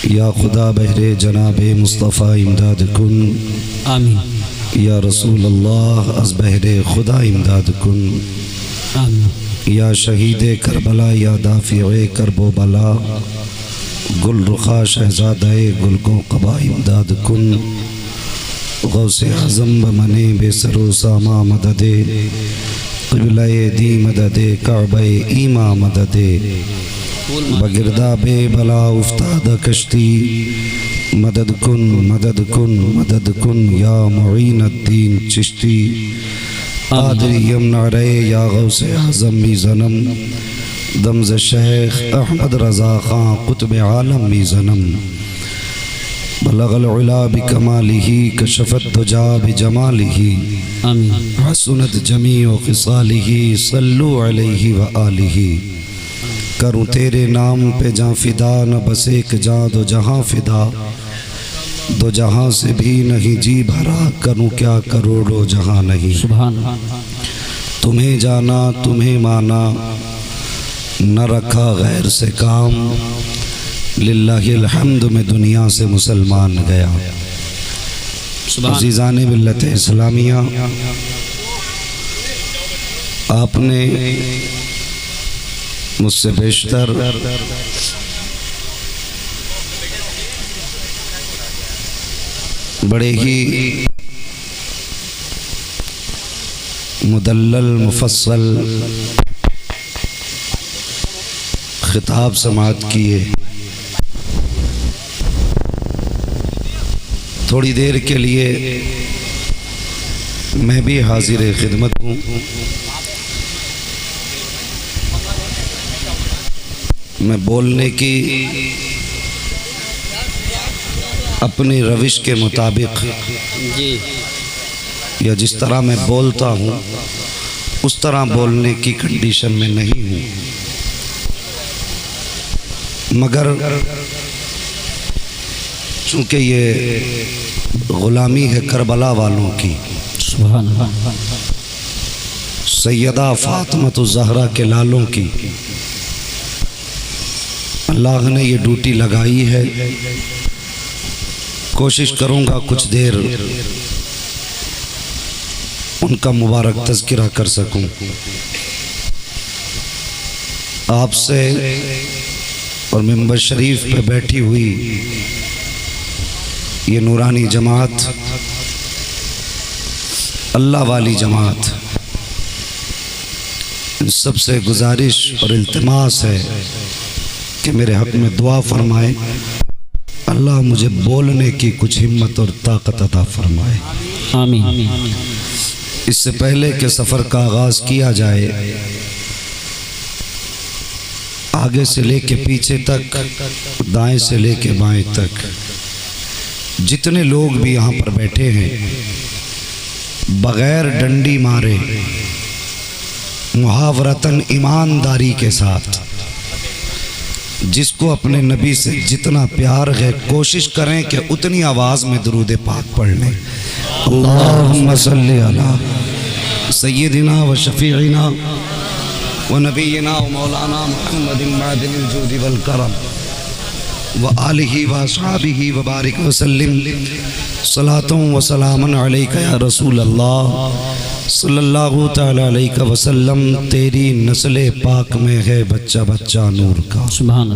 या खुदा बहरे जनाबे मुस्तफ़ा इमदाद कुन। आमीन। या रसूल अल्लाह अज़ बहरे खुदा इमदाद कुन। आमीन। या शहीद करबला या दाफ़िए करबो बला, गुल रुखा शहज़ादाए गुल को क़बा इमदाद कुन। गौसे आज़म बमने बेसरो सामा मददे, क़िबला-ए दी मददे काबा-ए ईमा मददे। बगिरदा बे बला उफ्ताद कश्ती, मदद कुन मदद कुन मदद कुन या मुईनुद्दीन चिश्ती। आदरी यमना रे या गौसे आज़म मी ज़नम, दमज़ शेख अहमद रज़ा ख़ां क़ुत्ब आलम मी ज़नम। बलगल उला बिकमालिही कशफत दुजा बिजमालिही, हसनत जमीउ ख़िसालिही सल्लु अलैहि व आलिही। करूँ तेरे नाम पे जाँ फ़िदा, न बस एक जाँ दो जहाँ फ़िदा, दो जहाँ से भी नहीं जी भरा, करूँ क्या करोड़ों जहाँ नहीं। सुभान। तुम्हें जाना तुम्हें माना, न रखा गैर से काम, लिल्लाहिल हम्द में दुनिया से मुसलमान गया। अज़ीज़ाने मिल्लत इस्लामिया, आपने मुझसे बेशतर बड़े ही मुदल्लल मुफस्सल खिताब समाअत किए। थोड़ी देर के लिए मैं भी हाजिर खिदमत हूँ। मैं बोलने की अपनी रविश के मुताबिक जी, या जिस तरह मैं बोलता हूँ उस तरह बोलने की कंडीशन में नहीं हूँ, मगर चूँकि ये ग़ुलामी है करबला वालों की, सुभान सैयदा फ़ातिमा ज़हरा के लालों की, अल्लाह ने ये ड्यूटी लगाई है। कोशिश करूँगा कुछ देर उनका मुबारक तज़किरा कर सकूँ। आपसे और मिंबर शरीफ पे बैठी हुई ये नूरानी जमात, अल्लाह वाली जमात, सबसे गुजारिश और इल्तिमास है कि मेरे हक़ में दुआ फरमाए, अल्लाह मुझे बोलने की कुछ हिम्मत और ताकत अता फरमाए। आमीन। इससे पहले कि सफ़र का आगाज़ किया जाए, आगे से लेके पीछे तक, दाएं से लेके बाएं तक, जितने लोग भी यहाँ पर बैठे हैं, बग़ैर डंडी मारे मुहावरतन ईमानदारी के साथ जिसको अपने नबी से जितना प्यार है, कोशिश करें कि उतनी आवाज़ में दुरूद पाक पढ़ लें। अल्लाहुम्मा सल्ली अला सय्यदिना व शफ़ीइना व नबीना व मौलाना मुहम्मदिन मादिनिल जूदि वल करम व आलिहि व अस्हाबिहि व बारिक व सल्लिम सलातुं व सलामन अलैका या रसूल अल्लाह सल्लल्लाहु तआला अलैहि वसल्लम। तेरी नस्ले पाक में है बच्चा बच्चा नूर का, सुभान।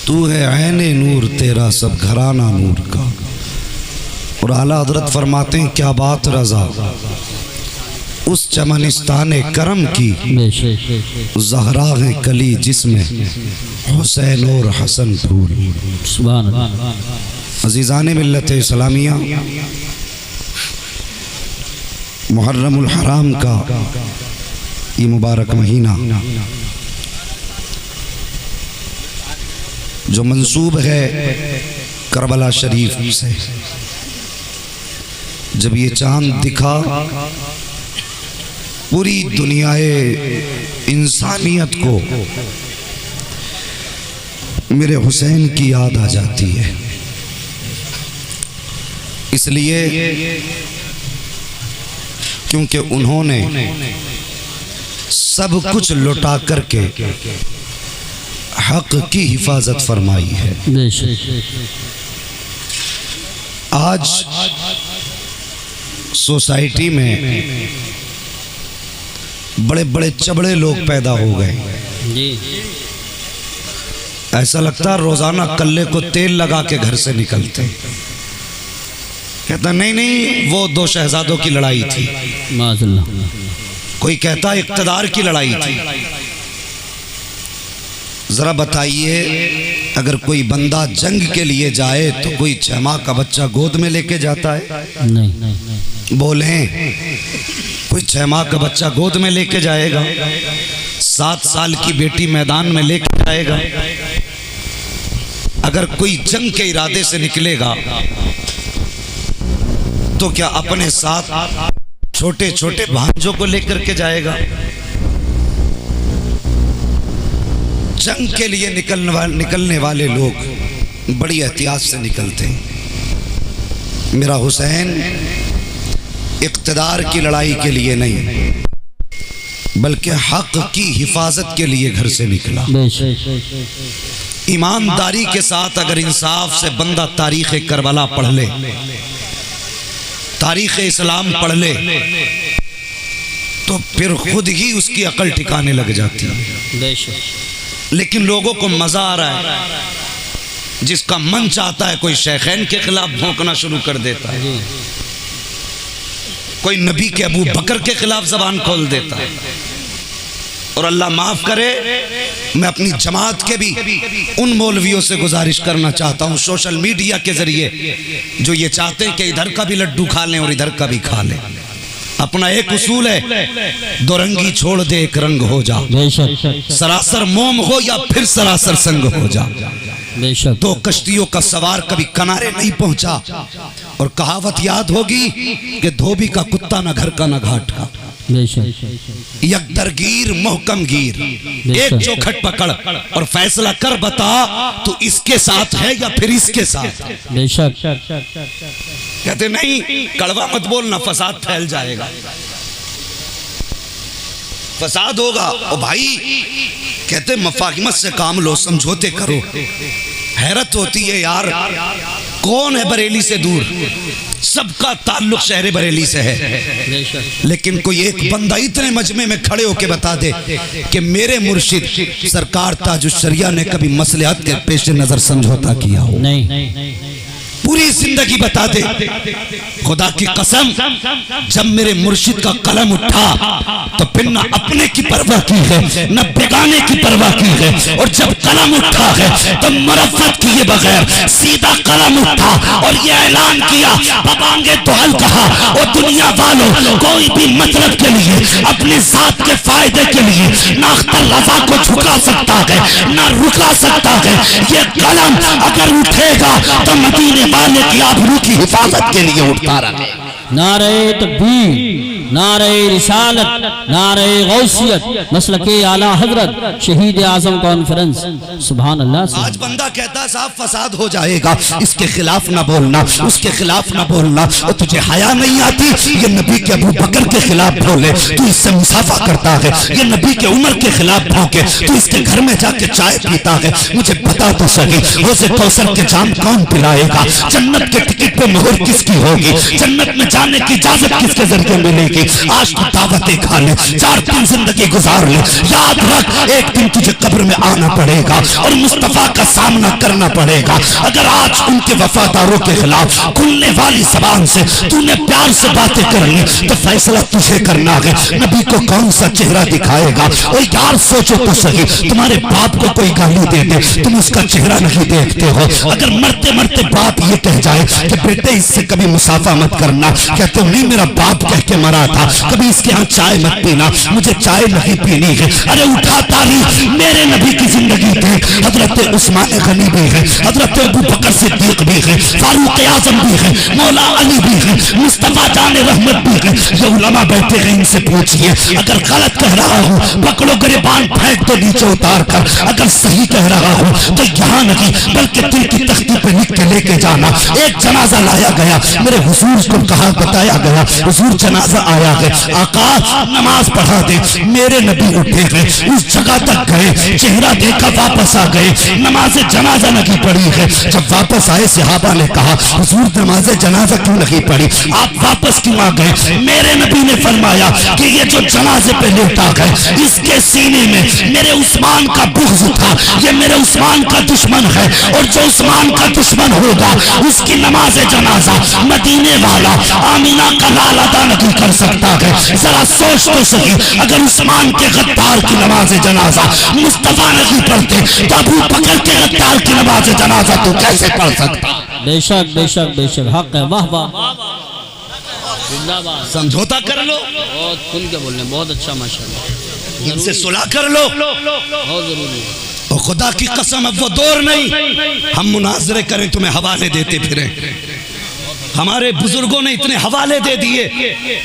तू है ऐने नूर, तेरा सब घराना नूर का। और आला हज़रत फरमाते हैं, क्या बात रज़ा उस चमनिस्तान करम की, ज़हरा है कली जिसमें हुसैन और हसन फूल। सुभान। अज़ीज़ाने मिल्लत इस्लामिया, मुहर्रमुल हराम का ये मुबारक महीना जो मंसूब है करबला शरीफ से, जब ये चांद दिखा, पूरी दुनियाए इंसानियत को मेरे हुसैन की याद आ जाती है। इसलिए क्योंकि उन्होंने सब कुछ लुटा करके हक की हिफाजत फरमाई है। बेशक। आज सोसाइटी में बड़े बड़े चबड़े लोग पैदा हो गए। जी। ऐसा लगता है रोजाना कल्ले को तेल लगा के घर से निकलते। कहता नहीं नहीं, वो दो शहजादों की लड़ाई थी। माज़अल्लाह। कोई कहता इक़्तिदार की लड़ाई थी। जरा बताइए, अगर कोई बंदा जंग के लिए जाए तो कोई 6 माह का बच्चा गोद में लेके जाता है? नहीं। बोले कोई 6 माह का बच्चा गोद में लेके जाएगा? 7 साल की बेटी मैदान में लेके जाएगा? अगर कोई जंग के इरादे से निकलेगा तो क्या अपने साथ छोटे छोटे भांजों को लेकर के जाएगा? जंग के लिए निकलने वाले लोग बड़ी एहतियात से निकलते हैं। मेरा हुसैन इक़्तिदार की लड़ाई के लिए नहीं, बल्कि हक की हिफाजत के लिए घर से निकला। ईमानदारी के साथ अगर इंसाफ से बंदा तारीख़ करबला पढ़ ले, तारीख़ इस्लाम पढ़ ले, तो फिर खुद ही उसकी अकल ठिकाने लग जाती है। लेकिन लोगों को मजा आ रहा है, जिसका मन चाहता है कोई शेखैन के खिलाफ भौंकना शुरू कर देता है, कोई नबी के अबू बकर के खिलाफ जबान खोल देता है। और अल्लाह माफ करे, मैं अपनी जमात के भी उन मौलवियों से गुजारिश करना चाहता हूँ सोशल मीडिया के जरिए, जो ये चाहते हैं कि इधर का भी लड्डू खा लें और इधर का भी खा लें। अपना एक उसूल है, दो रंगी छोड़ दे एक रंग हो जा, सरासर मोम हो या फिर सरासर संग हो जा। दो कश्तियों का सवार कभी किनारे नहीं पहुंचा। और कहावत याद होगी कि धोबी का कुत्ता ना घर का ना घाट का, यकदरगीर मोहकम गिर, एक चौखट पकड़ और फैसला कर बता तू इसके साथ है या फिर इसके साथ। कहते नहीं, कड़वा मत बोलना, फसाद फैल जाएगा, फसाद होगा। ओ भाई, कहते मफाहिमत से काम लो, समझौते करो। हैरत होती है यार, कौन है बरेली से दूर? सबका ताल्लुक शहर बरेली से है, लेकिन कोई एक बंदा इतने मजमे में खड़े होके बता दे कि मेरे मुर्शिद सरकार ताजुश्शरिया ने कभी मसलहत के पेश नजर समझौता किया हो? नहीं। पूरी जिंदगी बता दे, खुदा की कसम, जब मेरे मुर्शिद का कलम उठा तो फिर न अपने की परवाह की है न बेगाने की परवाह की है। और जब कलम उठा है तो मरफ़त किए बगैर सीधा कलम उठा और ये ऐलान किया, बबांगे तो हल कहा, और दुनिया वालों, कोई भी मतलब के लिए, अपने साथ के फायदे के लिए ना अख्तर रज़ा को झुका सकता है ना रुका सकता है। ये कलम अगर उठेगा तो मदीने वाले की आबरू की हिफाजत के लिए उठता रहे। नारे तकबीर, नारे रिसालत, नारे गौसियत, मसलके आला हजरत, शहीद आजम कॉन्फ्रेंस। सुभान अल्लाह। आज बंदा कहता है साहब फसाद हो जाएगा, इसके खिलाफ ना बोलना, उसके खिलाफ ना बोलना। और तुझे हया नहीं आती? ये नबी के अबू बकर के खिलाफ बोले, तू इससे मुसाफा करता है। ये नबी के उमर के खिलाफ भौंके, तू इसके घर में जाके चाय पीता है। मुझे बता तो सही, रोज़े कौसर के जाम कौन पिलाएगा? जन्नत के टिकट पे मोहर किसकी होगी? जन्नत में जाने की इजाजत किसके जरिए मिलेगी? आज तो दावतें खा ले, 4 जिंदगी गुजार ले, याद रख एक दिन तुझे कब्र में आना पड़ेगा और मुस्तफा का सामना करना पड़ेगा। अगर आज उनके वफादारों के खिलाफ खुलने वाली जबान से तूने प्यार से बातें कर ली तो फैसला तुझे करना है, नबी को कौन सा चेहरा दिखाएगा। और यार सोचो तो सही, तुम्हारे बाप को कोई गाली दे दे, तुम उसका चेहरा नहीं देखते हो। अगर मरते मरते बाप ये कह जाए कि बेटे इससे कभी मुसाफा मत करना, कहते नहीं मेरा बाप कह के मरा था, कभी इसके यहाँ चाय मत पीना, मुझे चाय नहीं पीनी है। अरे उठा तारीख, मेरे नबी की जिंदगी थी, हजरत उस्मान गनी भी है, हजरत अबू बकर सिद्दीक भी है, फारूक आजम भी है, मौला अली भी है, मुस्तफा जान रहमत भी है। ये उलमा बैठे हैं, इनसे पूछिए, अगर गलत कह रहा हूँ पकड़ो गिरबान फेंक दो नीचे उतार कर, अगर सही कह रहा हूँ तो यहाँ नहीं बल्कि दिल की तख्ती पे लिख के लेके जाना। एक जनाजा लाया गया, मेरे हुजूर को कहा बताया गया, हुजूर जनाजा फरमाया है आका नमाज पढ़ा दे। मेरे नबी उठे गए, उस जगह तक गए, चेहरा देखा, वापस आ गए, नमाज जनाजा नहीं पढ़ी है। जब वापस आए सहाबा ने कहा हुजूर नमाज जनाजा क्यों नहीं पढ़ी, आप वापस क्यों आ गए? मेरे नबी ने फरमाया कि ये जो जनाजे पे लेटा गए इसके सीने में मेरे उस्मान का बुग़्ज़ था, ये मेरे उस्मान का दुश्मन है, और जो उस्मान का दुश्मन होगा उसकी नमाज जनाजा मदीने वाला आमीना का लाल अदा नहीं कर सकता है। जरा सोच तो सही, अगर उस्मान के गद्दार की नमाज जनाजा मुस्तफा नहीं पढ़ते तो अबू बकर के गद्दार की नमाज जनाजा तो कैसे पढ़ सकता? बेशक बेशक बेशक, हक है। वाह वाह, जिंदाबाद। समझौता कर लो, बहुत खुल के बोल रहे हैं, बहुत अच्छा माशाल्लाह। इनसे सुलह कर लो, बहुत जरूरी। और खुदा की कसम अब वो दौर नहीं हम मुनाजरे करें तुम्हें हवाले देते फिरें। हमारे बुजुर्गों ने इतने हवाले दे दिए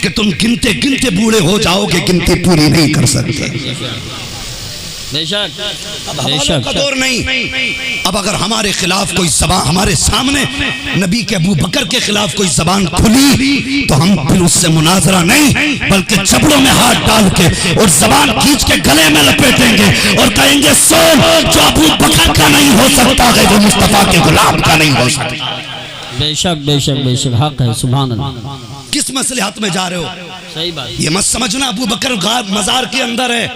कि तुम गिनते गिनते बूढ़े हो जाओगे, गिनती पूरी नहीं कर सकते। बेशक बेशक का दौर नहीं। अब अगर हमारे खिलाफ कोई जबान, हमारे सामने नबी के अबू बकर के खिलाफ कोई जबान खुली तो हम फिर उससे मुनाजरा नहीं बल्कि चपड़ों में हाथ डाल के और जबान खींच के गले में लपेटेंगे और कहेंगे सुन, जो अबू बकर का नहीं हो सकता है वो मुस्तफा के गुलाम का नहीं हो सकता। बेशक बेशक बेशक, हक है। सुभान अल्लाह। किस मसलहत में जा रहे हो? सही बात। ये मत समझना अबू बकर मजार के अंदर है,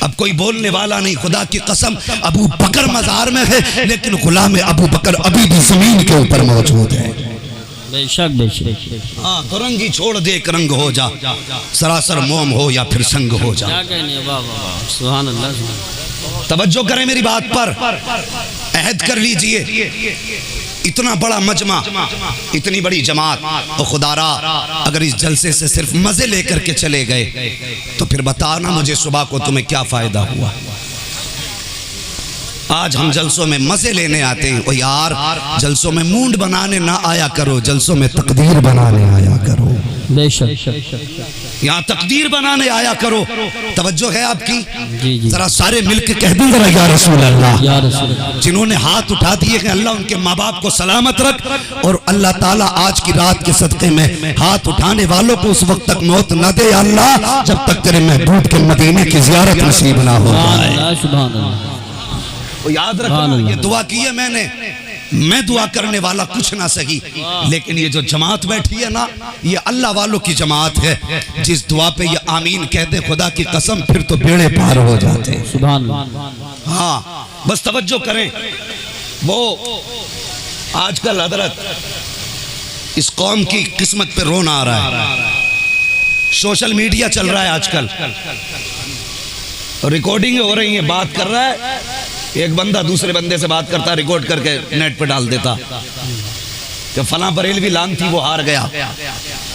अब कोई बोलने वाला नहीं। खुदा की कसम अबू बकर मजार में है लेकिन गुलाम अबू बकर अभी भी जमीन के ऊपर मौजूद है। बेशक बेशक। हाँ, तो रंगी छोड़ दे, एक रंग हो जा, सरासर मोम हो या फिर संग हो जा। क्या कहने, वाह वाह, सुभान अल्लाह। तवज्जो करें मेरी बात पर, अहद कर लीजिए। इतना बड़ा मजमा, इतनी बड़ी जमात, और खुदारा अगर इस जलसे से सिर्फ मजे लेकर के चले गए तो फिर बताना मुझे सुबह को तुम्हें क्या फायदा हुआ। आज हम जलसों में मजे लेने आते हैं, ओ यार जलसों में मूड बनाने ना आया करो, जलसों में तकदीर बनाने आया करो। बेशक, यहाँ तकदीर बनाने आया करो। तवज्जो है आपकी? जी जी। जरा सारे मिलकर कह दें जरा या रसूल अल्लाह। या रसूल अल्लाह। जिन्होंने हाथ उठा दिए कि अल्लाह उनके माँ बाप को सलामत रख, और अल्लाह ताला आज की रात के सदक़े में हाथ उठाने वालों को उस वक्त तक मौत न दे अल्लाह जब तक तेरे महबूब के मदीने की ज़ियारत नसीब ना हो जाए। सुभान अल्लाह। याद रखना, ये दुआ की है मैंने, मैं दुआ करने वाला कुछ ना सही, लेकिन ये जो जमात बैठी है ना, ये अल्लाह वालों की जमात है। जिस दुआ पे ये आमीन कहते खुदा की कसम फिर तो बेड़े पार हो जाते हैं। सुभान। हाँ, बस तवज्जो करें। वो आजकल हजरत इस कौम की किस्मत पे रोना आ रहा है। सोशल मीडिया चल रहा है आजकल, रिकॉर्डिंग हो रही है, बात कर रहा है, एक बंदा दूसरे बंदे से बात करता, रिकॉर्ड करके नेट पे डाल देता कि फला बरेलवी लान थी वो हार गया,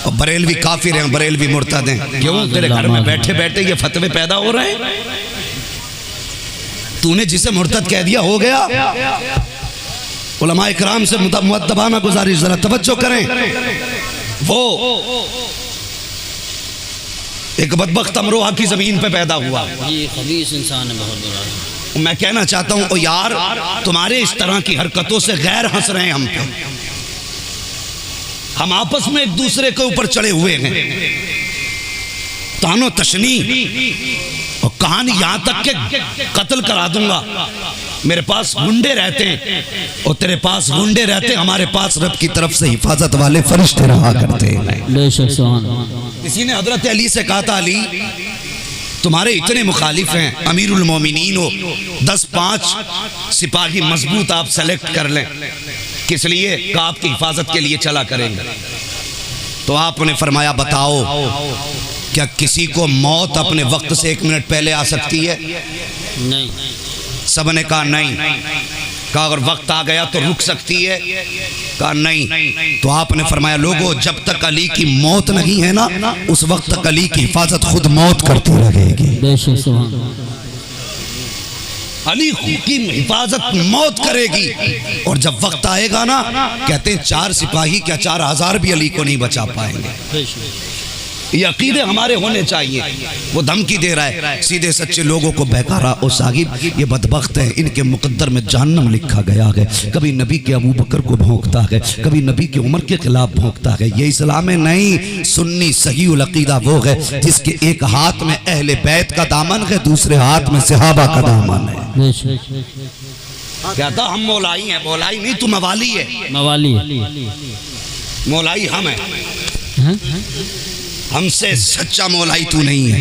और बरेलवी काफिर हैं, बरेलवी मुर्तद हैं। क्यों? तेरे घर में बैठे बैठे ये फतवे पैदा हो रहे हैं, तूने जिसे मुर्तद कह दिया हो गया। उलमाए किराम से मुअद्दबाना गुजारिश, जरा तवज्जो करें। वो एक बदबख्त अमरोहा की जमीन पे पैदा हुआ, ये खबीस इंसान है, बहुत बुरा। मैं कहना चाहता हूं, ओ यार तुम्हारे इस तरह की हरकतों से गैर हंस रहे हैं हम पे। हम आपस में एक दूसरे के ऊपर चढ़े हुए हैं, तानो तशनी, और कहानी यहां तक के कत्ल करा दूंगा। मेरे पास गुंडे रहते हैं और तेरे पास गुंडे रहते हैं, हमारे पास रब की तरफ से हिफाजत वाले फरिश्ते रहा करते हैं। बेशक, सुभान। किसी ने हजरत अली से कहा था, अली तुम्हारे इतने मुखालिफ हैं, अमीरुल मोमिनीन हो, 10-5 सिपाही मजबूत आप सेलेक्ट कर लें। किस लिए? का आपकी हिफाजत के लिए चला करेंगे। तो आपने फरमाया बताओ क्या किसी को मौत अपने वक्त से 1 मिनट पहले आ सकती है? नहीं। सबने कहा नहीं। कहा अगर वक्त आ गया तो रुक सकती है? कहा नहीं। तो आपने फरमाया लोगों जब तक अली की मौत नहीं है ना, उस वक्त तक अली की हिफाजत खुद मौत करती रहेगी। अली की हिफाजत मौत करेगी, और जब वक्त आएगा ना, कहते हैं 4 सिपाही क्या 4000 भी अली को नहीं बचा पाएंगे। ये अकीदे हमारे होने चाहिए। वो धमकी दे रहा है सीधे सच्चे लोगों को बहकारा और साहिब ये बदबख्त है, इनके मुकद्दर में जहन्नम लिखा गया है। कभी नबी के अबू बकर को भौंकता है, कभी नबी की उम्र के खिलाफ भौंकता है। ये इस्लाम नहीं, सुन्नी सहीउल अकीदा वो है जिसके एक हाथ में अहले बैत का दामन है, दूसरे हाथ में सहाबा का दामन है। कहता हम मौलाई हैं। मौलाई नहीं, तू मवाली है। मवाली मौलाई हम है, हमसे सच्चा मौलाई तू नहीं है,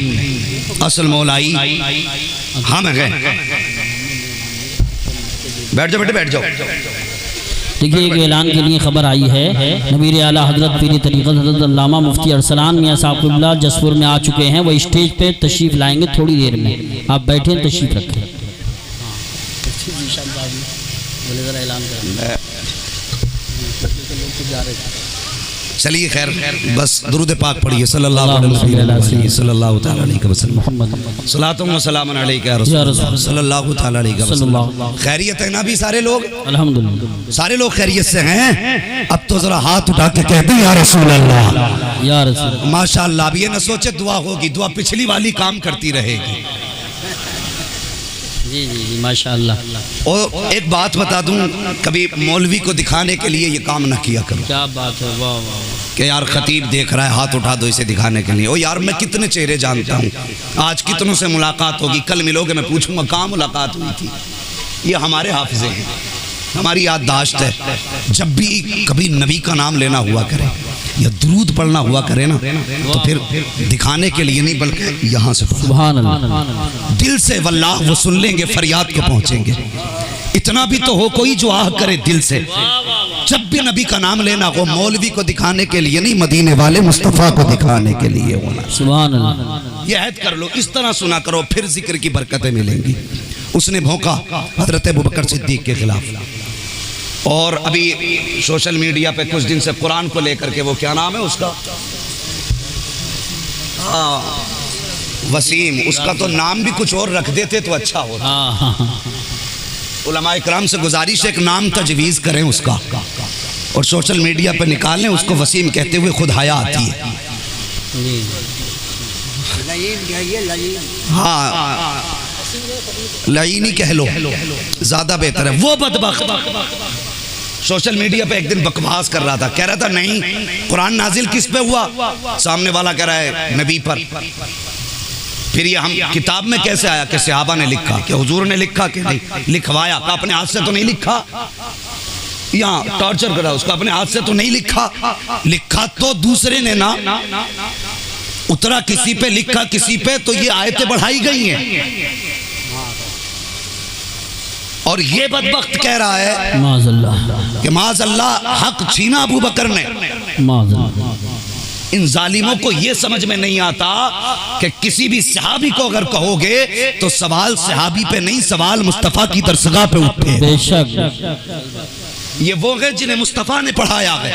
असल मौलाई हम है। बैठ जाओ बेटे, बैठ जाओ। देखिए एक ऐलान के लिए खबर आई है। नबीर आला हजरत पीर तरीक़त हज़रत अल्लामा मुफ्ती अरसलान मियां साहब क़िबला जसपुर में आ चुके हैं। वो स्टेज पे तशरीफ़ लाएंगे थोड़ी देर में। आप बैठे तशरीफ़ रखें। चलिए खैर, बस दुरूद पाक पढ़िए सल्लल्लाहु अलैहि वसल्लम। सलातुम व सलामुन अलैका या रसूल सल्लल्लाहु अलैहि वसल्लम। खैरियत है ना भी सारे लोग? अल्हम्दुलिल्लाह सारे लोग खैरियत से हैं। अब तो जरा हाथ उठा के कहते हैं या रसूल अल्लाह, या रसूल। माशाअल्लाह। अब ये न सोचे दुआ होगी, दुआ पिछली वाली काम करती रहेगी। जी जी जी माशाअल्लाह। और एक बात बता दूं, कभी मौलवी को दिखाने के लिए ये काम ना किया करो। क्या बात है, वाह वाह। कि यार खतीब देख रहा है, हाथ उठा दो इसे दिखाने के लिए। ओ यार मैं कितने चेहरे जानता हूँ, आज कितनों से मुलाकात होगी, कल मिलोगे मैं पूछूंगा कहाँ मुलाकात हुई थी। ये हमारे हाफिजे हैं, हमारी याददाश्त है। जब भी कभी नबी का नाम लेना हुआ करे या दुरूद पढ़ना हुआ करे ना, तो फिर दिखाने के लिए नहीं बल्कि यहाँ से सुभान अल्लाह, दिल से वल्लाह वो सुन लेंगे, फरियाद को पहुँचेंगे। इतना भी तो हो कोई जो आह करे दिल से। जब भी नबी का नाम लेना हो, मौलवी को दिखाने के लिए नहीं, मदीने वाले मुस्तफ़ा को दिखाने के लिए होना। सुभान अल्लाह। ये ऐद कर लो, इस तरह सुना करो, फिर जिक्र की बरकतें मिलेंगी। उसने भौंका हजरत अबू बकर सिद्दीक के खिलाफ। और अभी सोशल मीडिया पे कुछ दिन से कुरान को लेकर के, वो क्या नाम है उसका, वसीम, उसका तो नाम भी कुछ और रख देते तो अच्छा होता। उलमाए किराम से गुजारिश है, एक नाम तजवीज़ करें उसका और सोशल मीडिया पे निकालें उसको। वसीम कहते हुए खुद हया आती है। हाँ, लईनी कह लो, ज्यादा बेहतर है। वो बदबख्त सोशल मीडिया पे एक दिन बकवास कर रहा था, कह रहा था नहीं कुरान नाजिल किस पे हुआ, सामने वाला कह रहा है नबी पर। फिर ये हम किताब में कैसे आया कि सहाबा ने लिखा, कि हुजूर ने लिखा कि नहीं लिखवाया, अपने हाथ से तो नहीं लिखा। यहाँ टॉर्चर करा उसका, अपने हाथ से तो नहीं लिखा। लिखा तो दूसरे ने ना, उतरा किसी पे, लिखा किसी पे, तो ये आयतें बढ़ाई गई हैं। और ये बदबख्त कह रहा है माज़अल्लाह कि माज़अल्लाह हक छीना अबू बकर ने। माज़अल्लाह। इन जालिमों को ये समझ में नहीं आता कि किसी भी सहाबी को अगर कहोगे तो सवाल सहाबी पे नहीं, सवाल मुस्तफ़ा की दरसगाह पे उठे। बेशक ये वो है जिन्हें मुस्तफ़ा ने पढ़ाया है।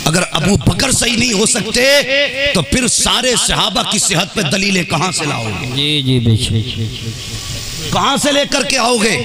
अगर अबू बकर सही नहीं हो सकते तो फिर सारे सहाबा की सेहत पे दलीलें कहां से लाओगे? जी जी बेशक, कहां से लेकर के आओगे?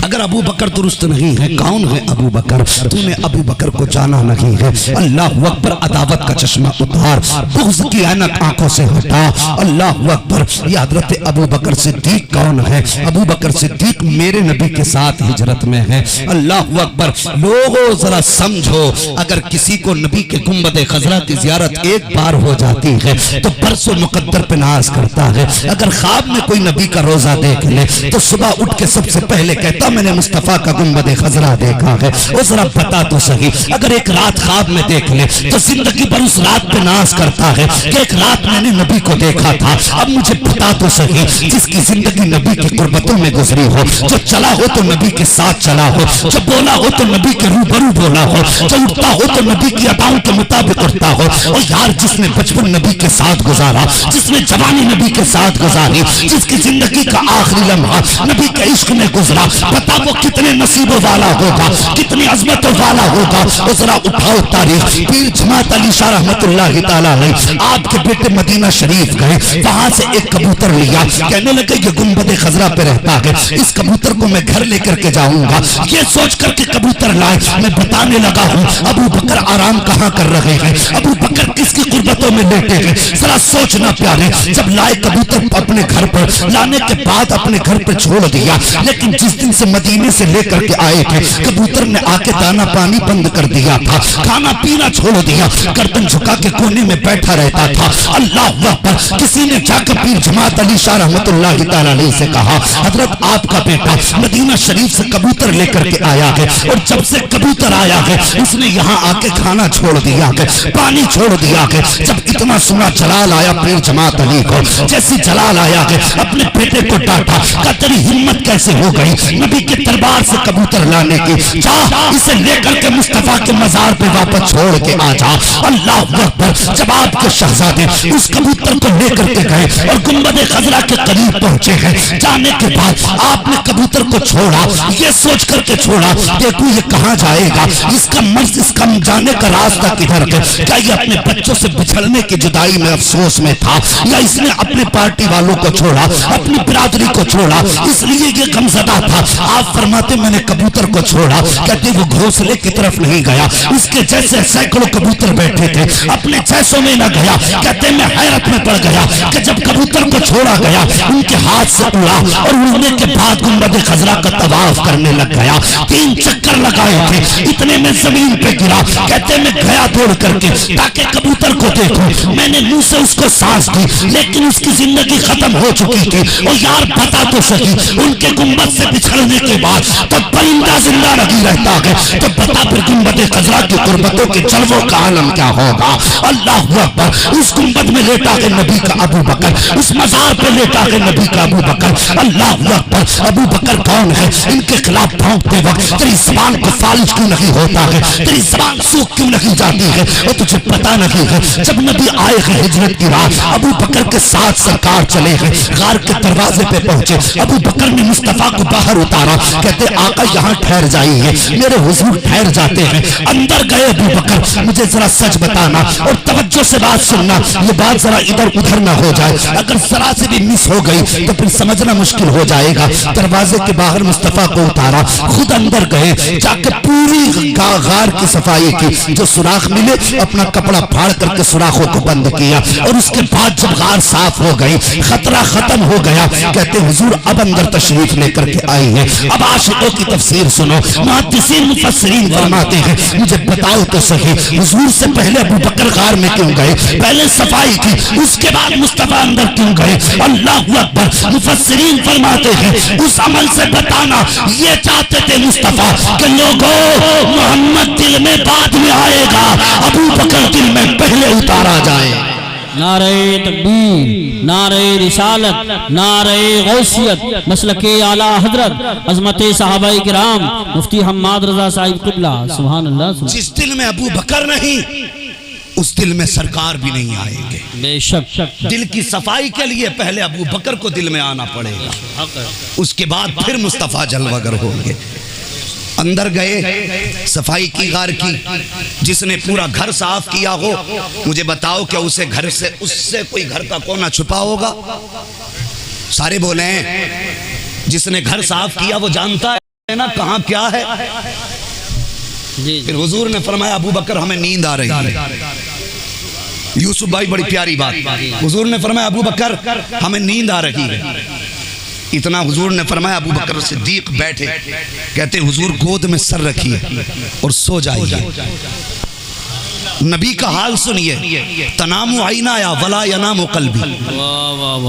अगर अबू बकर दुरुस्त नहीं है, कौन है अबू बकर? तूने अबू बकर को जाना नहीं है। अल्लाह अकबर, अदावत का चश्मा उतार, बुग़्ज़ की ऐनक आंखों से हटा। अल्लाह अकबर। ये हजरत अबू बकर सिद्दीक कौन है? अबू बकर सिद्दीक मेरे नबी के साथ हिजरत में है। अल्लाह अकबर। लोगों जरा समझो, अगर किसी को नबी के गुंबद खजरा की ज़ियारत एक बार हो जाती है तो बरसों मुकद्दर पे नाज करता है। अगर ख्वाब में कोई नबी का रोजा देख ले तो सुबह उठ के सबसे पहले कहता मैंने मुस्तफ़ा का गुंबद खजरा देखा है। वो जरा बता तो सही, अगर एक रात ख्वाब में देख ले तो जिंदगी भर उस रात पे नाज करता है कि एक रात मैंने नबी को देखा था। अब मुझे बता तो सही, जिसकी जिंदगी नबी की कुर्बतों में गुजरी हो, जो चला हो तो नबी के साथ चला हो, जो बोला हो तो नबी के रूबरू बोला हो, जो उठता हो तो नबी की अदाओं के मुताबिक उठता हो। और यार जिसने बचपन नबी के साथ गुजारा, जिसने जवानी नबी के साथ गुजारी, जिसकी जिंदगी का आखिरी लम्हा नबी के इश्क में गुजरा, बता वो कितने नसीबों वाला होगा, कितनी अजमतों वाला होगा। वो जरा उठाओ तारीख। पीर जमात अली शाह रहमतुल्लाह तआला अलैह आपके बेटे मदीना शरीफ गए, वहां से एक कबूतर लिया, कहने लगे ये गुंबद खजरा पे रहता है, इस कबूतर को मैं घर लेकर के जाऊंगा। ये सोच करके कबूतर लाए। मैं बताने लगा हूं अबू बकर आराम कहां कर रहे हैं, अबू बकर किसकी कुर्बतों में लेटे हैं। जरा सोचना प्यारे, जब लाए कबूतर अपने घर पर, लाने के बाद अपने घर पर छोड़ दिया, लेकिन जिस दिन से मदीने से लेकर के आए थे कबूतर ने आके दाना पानी बंद कर दिया था, खाना पीना छोड़ दिया, गर्दन झुका के कोने में बैठा रहता था। अल्लाह अकबर। किसी ने जाकर पीर जमात अली शाह रहमतुल्लाह तआला अलैह से कहा, हजरत आपका बेटा मदीना शरीफ से कबूतर लेकर के आया है, और जब से कबूतर आया है उसने यहाँ आके खाना छोड़ दिया है, पानी छोड़ दिया है। जब इतना सुना जलाल आया पीर जमात अली को, जैसे जलाल आया है अपने बेटे को डांटा, का तेरी हिम्मत कैसे हो गई नबी के दरबार से कबूतर लाने की, जा इसे लेकर के मुस्तफा के मजार पे वापस छोड़ के आ जा। अल्लाह अकबर। जब आपके शहजादे उस कबूतर को लेकर के गए और गुंबद खजरा के करीब पहुंचे हैं, जाने के बाद आपने कबूतर को छोड़ा, ये सोच करके छोड़ा देखो ये कहां जाएगा, इसका मर्ज, इसका जाने का रास्ता किधर है। क्या ये अपने बच्चों से बिछड़ने की जुदाई में अफसोस में था, या इसने अपने पार्टी वालों को छोड़ा, अपनी बिरादरी को छोड़ा, इसलिए ये गमजदा था। आप फरमाते मैंने कबूतर को छोड़ा, कहते वो घोंसले की तरफ नहीं गया, उसके जैसे सैकड़ों कबूतर बैठे थे, अपने जैसों में न गया। कहते मैं हैरत में पड़ गया कि जब कबूतर को छोड़ा गया उनके हाथ से उड़ा, और उड़ने के बाद गुंबद खजरा का तवाफ करने लग गया। 3 चक्कर लगाए थे, इतने में जमीन पे गिरा। कहते मैं गया दौड़ करके ताकि कबूतर को देखूं, मैंने मुंह से उसको सांस दी, लेकिन उसकी जिंदगी खत्म हो चुकी थी। और यार बता तो सही, उनके गुंबद से बिछड़ने के बाद तो परिंदा जिंदा नहीं रहता है, तो बता फिर गुंबद खजरा की कुर्बतों के जलवों का आलम क्या होगा। अल्लाह अकबर। उस गुंबद में लेटा है नबी का अबू बकर, उस मजार पे लेटा है नबी का अबू बकर। अल्लाह अकबर। अबू बकर कौन है, इनके खिलाफ भौंकते वक्त तेरी जबान को फालिज क्यों नहीं होता है, तेरी जबान सूख क्यों नहीं जाती है, और तुझे पता नहीं है। जब नबी आए हैं हिजरत की रात, अबू बकर के साथ सरकार चले हैं, गार के दरवाजे पे पहुंचे, अबू बकर ने मुस्तफा को बाहर उतारा, कहते आका यहाँ ठहर जाइए। मेरे हुजूर ठहर जाते हैं। अंदर गए अबू बकर, मुझे जरा सच बताना और तवज्जो से बात सुनना, ये बात जरा इधर उधर ना हो जाए, अगर जरा से भी मिस हो गई तो फिर समझना मुश्किल हो जाएगा। दरवाजे के बाहर मुस्तफा को उतारा, खुद अंदर गए, जाकर पूरी गार की सफाई की, जो सुराख मिले अपना कपड़ा फाड़ करके सुराखों को बंद किया, और उसके बाद जब गार साफ हो गई, खतरा खत्म हो गया, कहते हुजूर अब अंदर तशरीफ लेकर के आई है। अब आशिकों की तफसीर सुनो। मुहद्दिसीन मुफस्सिरीन फरमाते हैं, मुझे बताओ तो सही हुजूर से पहले अबू बकर गार में क्यों गए, पहले सफाई की, उसके बाद मुस्तफा अंदर क्यों गए। अल्लाह अकबर। मुफस्सिरीन फरमाते हैं उस अमल से बताना ये चाहते थे मुस्तफा कि लोगों मोहम्मद दिल में बाद में आएगा, अबू बकर दिल में पहले उतारा जाए। नारे तकबीर, नारे रिसालत, नारे गौसियत, मसलके आला हजरत, अजमत सहाबाए किराम, मुफ्ती हम्माद रजा साहिब क़िबला, सुभान अल्लाह। जिस दिल में अबू बकर नहीं, उस दिल में सरकार भी नहीं आएंगे। बेशक दिल की सफाई के लिए पहले अबू बकर को दिल में आना पड़ेगा, उसके बाद फिर मुस्तफा जलवागर होंगे। अंदर गए, सफाई की गार की, जिसने पूरा घर साफ किया हो, मुझे बताओ क्या उसे घर से, उससे कोई घर का कोना छुपा होगा? सारे बोले जिसने घर साफ किया वो जानता है ना कहाँ क्या है। फिर हुजूर ने फरमाया अबू बकर हमें नींद आ रही है। यूसुफ भाई बड़ी प्यारी बात, हुजूर ने फरमाया अबू बकर हमें नींद आ रही है। इतना हुजूर ने फरमाया अबू बकर सिद्दीक बैठे, कहते हुजूर गोद में सर रखिए और सो जाइए। नबी का हाल सुनिए, तनामु आईनाया वला यनामु कल्बी,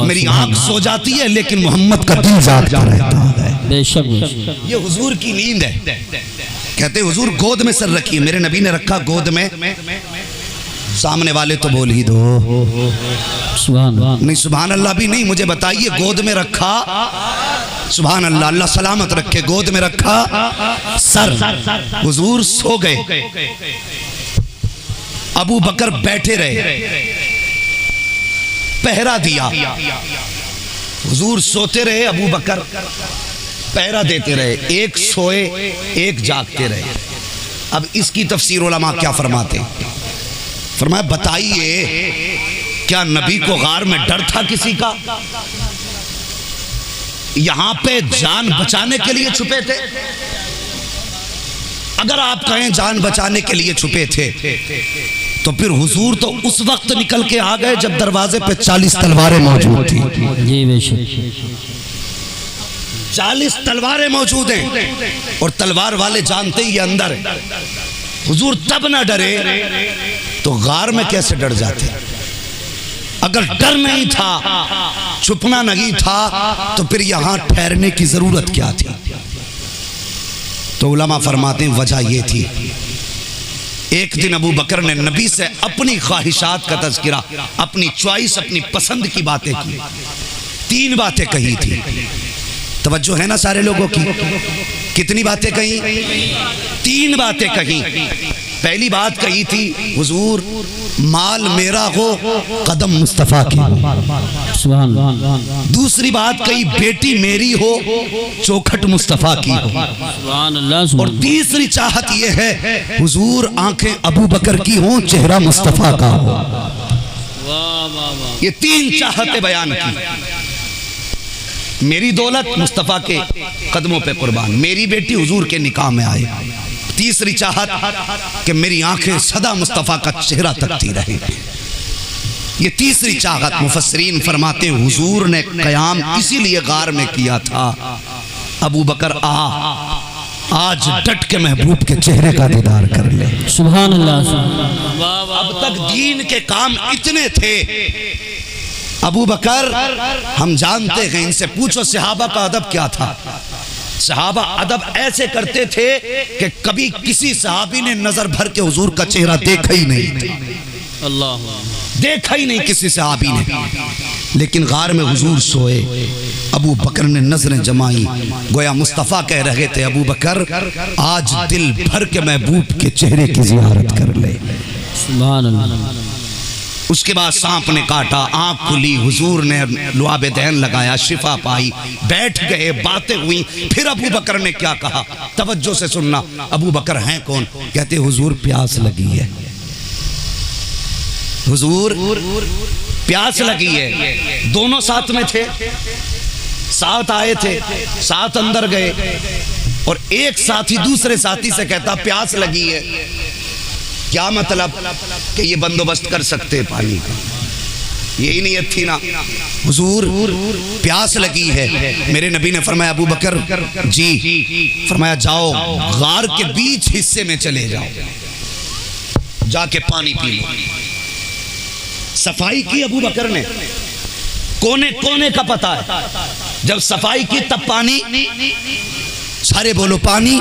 मेरी आंख सो जाती है लेकिन मोहम्मद का दिल जागता रहता है। बेशक ये हुजूर की नींद है। कहते हुजूर गोद में सर रखिए, मेरे नबी ने रखा गोद में। सामने वाले तो बोल ही दो नहीं, सुभान अल्लाह भी नहीं, मुझे बताइए गोद में रखा, सुभान अल्लाह, अल्लाह सलामत रखे, गोद में रखा सर। हुजूर सो गए, अबू बकर बैठे रहे, पहरा दिया। हुजूर सोते रहे, अबू बकर पहरा देते रहे, एक सोए एक जागते रहे। अब इसकी तफसीर उलमा क्या फरमाते हैं? फरमाया बताइए क्या नबी को गार में डर था किसी का? यहां पे जान बचाने के लिए छुपे थे। अगर आप कहें जान बचाने के लिए छुपे थे तो फिर हुजूर तो उस वक्त निकल के आ गए जब दरवाजे पे 40 तलवारें मौजूद थी। जी बेशक, 40 तलवारें मौजूद हैं और तलवार वाले जानते ही अंदर है। हुजूर तब ना डरे तो गार में कैसे डर जाते? अगर डर नहीं था, छुपना नहीं था, तो फिर यहां ठहरने की जरूरत क्या थी? तो उलमा फरमाते हैं वजह यह थी, एक दिन अबू बकर ने नबी से अपनी ख्वाहिशात का तज़किरा, अपनी चॉइस, अपनी पसंद की बातें की। 3 बातें कही थी। तवज्जो है ना सारे लोगों की? कितनी बातें कही? 3 बातें कही। पहली बात कही थी हुजूर माल मेरा हो, कदम मुस्तफ़ा की हो। सुभान अल्लाह। दूसरी बात कही बेटी मेरी हो, चौखट मुस्तफ़ा की हो। सुभान अल्लाह। और तीसरी चाहत यह है हुजूर आंखें अबू बकर की हो, चेहरा मुस्तफ़ा का हो। ये 3 चाहतें बयान की। मेरी दौलत मुस्तफ़ा के कदमों पे कुर्बान, मेरी बेटी हुजूर के निकाह में आए। तीसरी चाहत कि मेरी आंखें सदा मुस्तफ़ा का चेहरा तकती रहे। ये तीसरी चाहत। मुफस्सिरीन फरमाते हैं हुजूर ने क़याम इसीलिए गार में किया था, अबू बकर आज डट के महबूब के चेहरे का दीदार कर ले। सुभान अल्लाह। अब तक दीन के काम इतने थे। अबू बकर हम जानते हैं, इनसे पूछो सहाबा का अदब क्या था। सहाबा अदब ऐसे करते थे कि कभी किसी सहाबी ने नजर भर के हुजूर का चेहरा देखा ही नहीं था। अल्लाह, देखा ही नहीं किसी सहाबी ने। लेकिन गार में हुजूर सोए, अबू बकर ने नजरें जमाई, गोया मुस्तफ़ा कह रहे थे अबू बकर आज दिल भर के महबूब के चेहरे की जियारत कर ले। सुभान अल्लाह। उसके बाद सांप ने काटा, आंख खुली, हुजूर ने लुआब दैन लगाया, शिफा पाई, बैठ गए, बातें हुई। फिर अबू बकर ने क्या कहा? तवज्जो से सुनना। अबू बकर हैं कौन? कहते हुजूर प्यास लगी है, हुजूर प्यास लगी है। दोनों साथ में थे, साथ आए थे, साथ अंदर गए और एक साथी दूसरे साथी से कहता प्यास लगी है। क्या मतलब? कि ये बंदोबस्त कर सकते पानी का। यही नीयत थी ना? हुजूर प्यास लगी है। मेरे नबी ने फरमाया अबू बकर जी, फरमाया जाओ गार के बीच हिस्से में चले जाओ, जाके पानी पी लो। सफाई की अबू बकर ने, कोने कोने का पता है। जब सफाई की तब पानी, सारे बोलो पानी।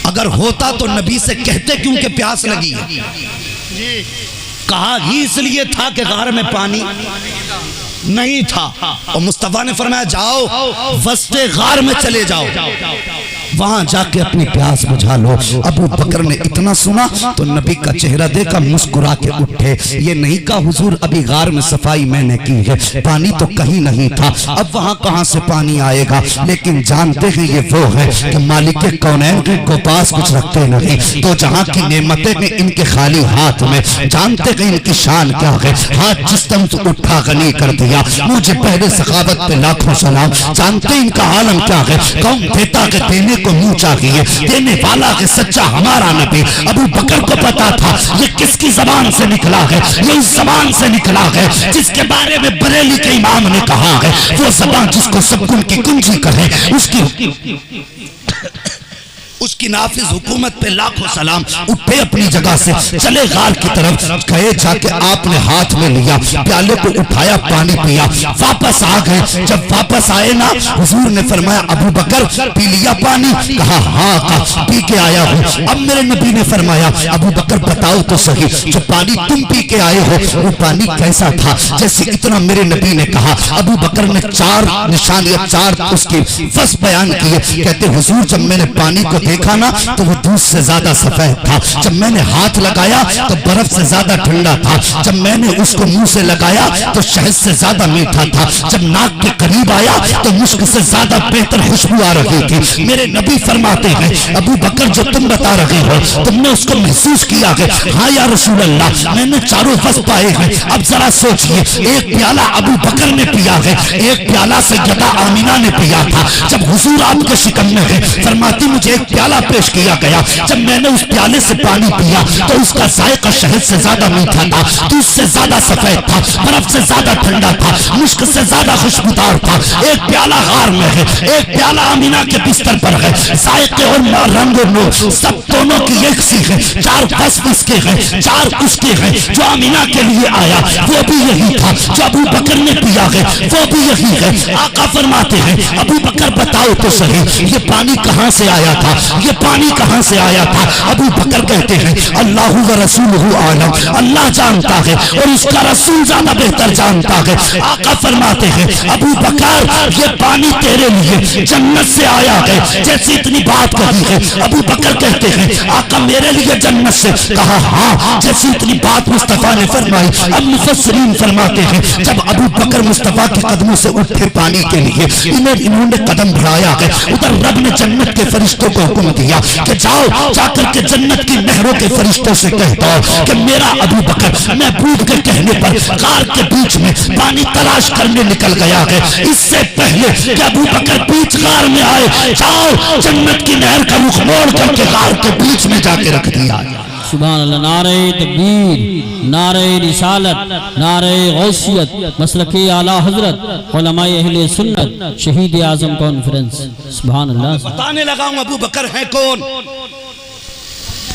अगर होता तो नबी से कहते क्योंकि प्यास लगी है। कहा ही इसलिए था कि गार में पानी नहीं था। और मुस्तफा ने फरमाया जाओ वस्ते गार में चले जाओ, वहां जाके अपनी प्यास बुझा लो। अबू बकर ने इतना सुना तो नबी का चेहरा देखा, मुस्कुरा के उठे। ये नहीं कहा हुजूर अभी गार में सफाई मैंने की है, पानी तो कहीं नहीं था, अब वहां कहां से पानी आएगा। लेकिन जानते हैं ये वो है कि मालिक कौनैन को पास कुछ रखते नहीं, तो जहां की नेमतें हैं इनके खाली हाथ में। जानते हैं इनकी शान क्या है, हाथ जिस दम से उठा गनी कर दिया। मुझे पहले सखावत पे लाखों सलाम। जानते इनका आलम क्या है, कौन देता के देने को मुंह चाहिए, देने वाला है सच्चा हमारा नबी। अबू बकर को पता था ये किसकी जबान से निकला है, ये उस जबान से निकला है जिसके बारे में बरेली के इमाम ने कहा है, वो जबान जिसको सब कुल की कुंजी कहे, उसकी नाफिज हुकूमत पे लाखों सलाम। उठे अपनी जगह से, चले गार की तरफ गए, जाके आपने हाथ में लिया, प्याले को उठाया, पानी पिया, वापस आ गए। जब वापस आए ना हुजूर ने फरमाया अबू बकर पी लिया पानी? कहा हाँ, कहा पी के आया हूँ। अब मेरे नबी ने फरमाया अबू बकर बताओ तो सही, जो पानी तुम पी के आए हो वो पानी कैसा था? जैसे इतना मेरे नबी ने कहा, अबू बकर ने 4 निशानियां, 4 उसके फस बयान किए। कहते हुजूर जब मैंने पानी को देखा देखा ना तो वो दूध से ज्यादा सफेद था। जब मैंने हाथ लगाया तो बर्फ से ज्यादा ठंडा था। जब मैंने उसको मुंह से लगाया तो शहद से ज्यादा मीठा था। जब नाक के करीब आया तो मुश्क से ज्यादा बेहतर खुशबू आ रही थी। मेरे नबी फरमाते हैं, अबू बकर जो तुम बता रहे हो तुमने उसको महसूस किया है? हाँ या रसूल अल्लाह, मैंने चारों वक्त पाए हैं। अब जरा सोचिए, एक प्याला अबू बकर ने पिया है, एक प्याला सैयदा आमिना ने पिया था। जब हुजूर आपके शिकम में है, फरमाती मुझे एक प्याला पेश किया गया। जब मैंने उस प्याले से पानी पिया तो उसका जायका शहद से ज्यादा मीठा था, दूध से ज्यादा सफेद था, बर्फ से ज्यादा ठंडा था, मुश्क से ज्यादा खुशबूदार था। एक प्याला गार में है, एक प्याला आमिना के बिस्तर पर है। जायके और रंग और नूर सब दोनों की एक सी है। चार बस इसके हैं, चार उसके हैं। जो आमिना के लिए आया वो भी यही था, जो अबू बकर ने पिया है वो भी यही है। आका फरमाते हैं, अबू बकर बताओ तो सही, ये पानी कहां से आया था? ये पानी कहां से आया था? अबू बकर कहते हैं, अल्लाह व रसूलुहु आलम, अल्लाह जानता है और उसका रसूल ज्यादा बेहतर जानता है। आका फरमाते हैं, अबू बकर ये पानी तेरे लिए जन्नत से आया है। जैसी इतनी बात कही है, अबू बकर कहते हैं, आका मेरे लिए जन्नत से। कहा हाँ, जैसी इतनी बात मुस्तफा ने फरमाई। अब मुफस्सिरीन फरमाते हैं, जब अबू बकर मुस्तफा के कदमों से उठे पानी के लिए, इन्होंने कदम बढ़ाया है, उधर रब ने जन्नत के फरिश्तों को हुक्म दिया कि जाओ जाकर के जन्नत की नहरों के फरिश्तों से कह दो कि मेरा अबू बकर महबूब के कहने पर गार के बीच में पानी तलाश करने निकल गया है। इससे पहले कि अबू बकर बीच गार में आए, जाओ जन्नत की नहर का रुख मोड़ करके गार के बीच में जाके रख दिया। सुभान अल्लाह। नारे तकबीर, नारे रिसालत, नारे गौसियत, मसलके आला हजरत, उलमाए अहले सुन्नत, शहीद आजम कॉन्फ्रेंस। सुभान अल्लाह। बताने लगा हूं अबू बकर है कौन।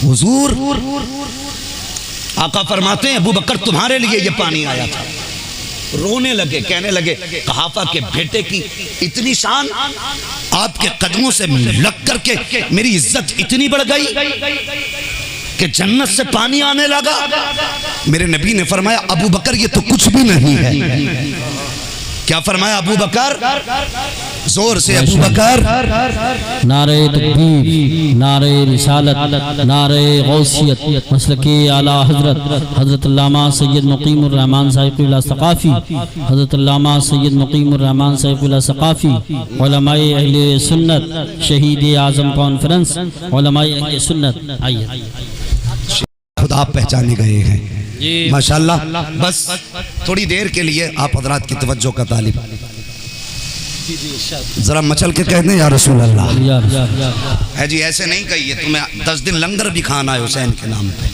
हुजूर आका फरमाते हैं, अबू बकर तुम्हारे लिए ये पानी आया था। रोने लगे, कहने लगे, कहाफा के बेटे की इतनी शान, आपके कदमों से लग करके मेरी इज्जत इतनी बढ़ गई कि जन्नत से पानी आने लगा। मेरे नबी ने फरमाया, अबू बकर ये तो कुछ भी नहीं है। क्या फरमाया अबू बकर? जोर से अबू बकर। नारे तकबीर, नारे रिसालत, नारे गौसियत, मसलके आला हजरत, हजरत अल्लामा सैयद मुकीमुर रहमान साहिब सकाफी, हजरत अल्लामा सैयद मुकीमुर रहमान साहिब सकाफी, उलमाए अहले सुन्नत, शहीद आजम कॉन्फ्रेंस, उलमाए अहले सुन्नत। आइए, खुद आप पहचाने गए हैं माशाल्लाह। बस थोड़ी देर के लिए आप हजरात की तवज्जो का तालिब, जरा मचल के कह दें या रसूल अल्लाह। है जी, ऐसे नहीं कहिए, तुम्हें 10 दिन लंगर भी खाना है हुसैन के नाम पे,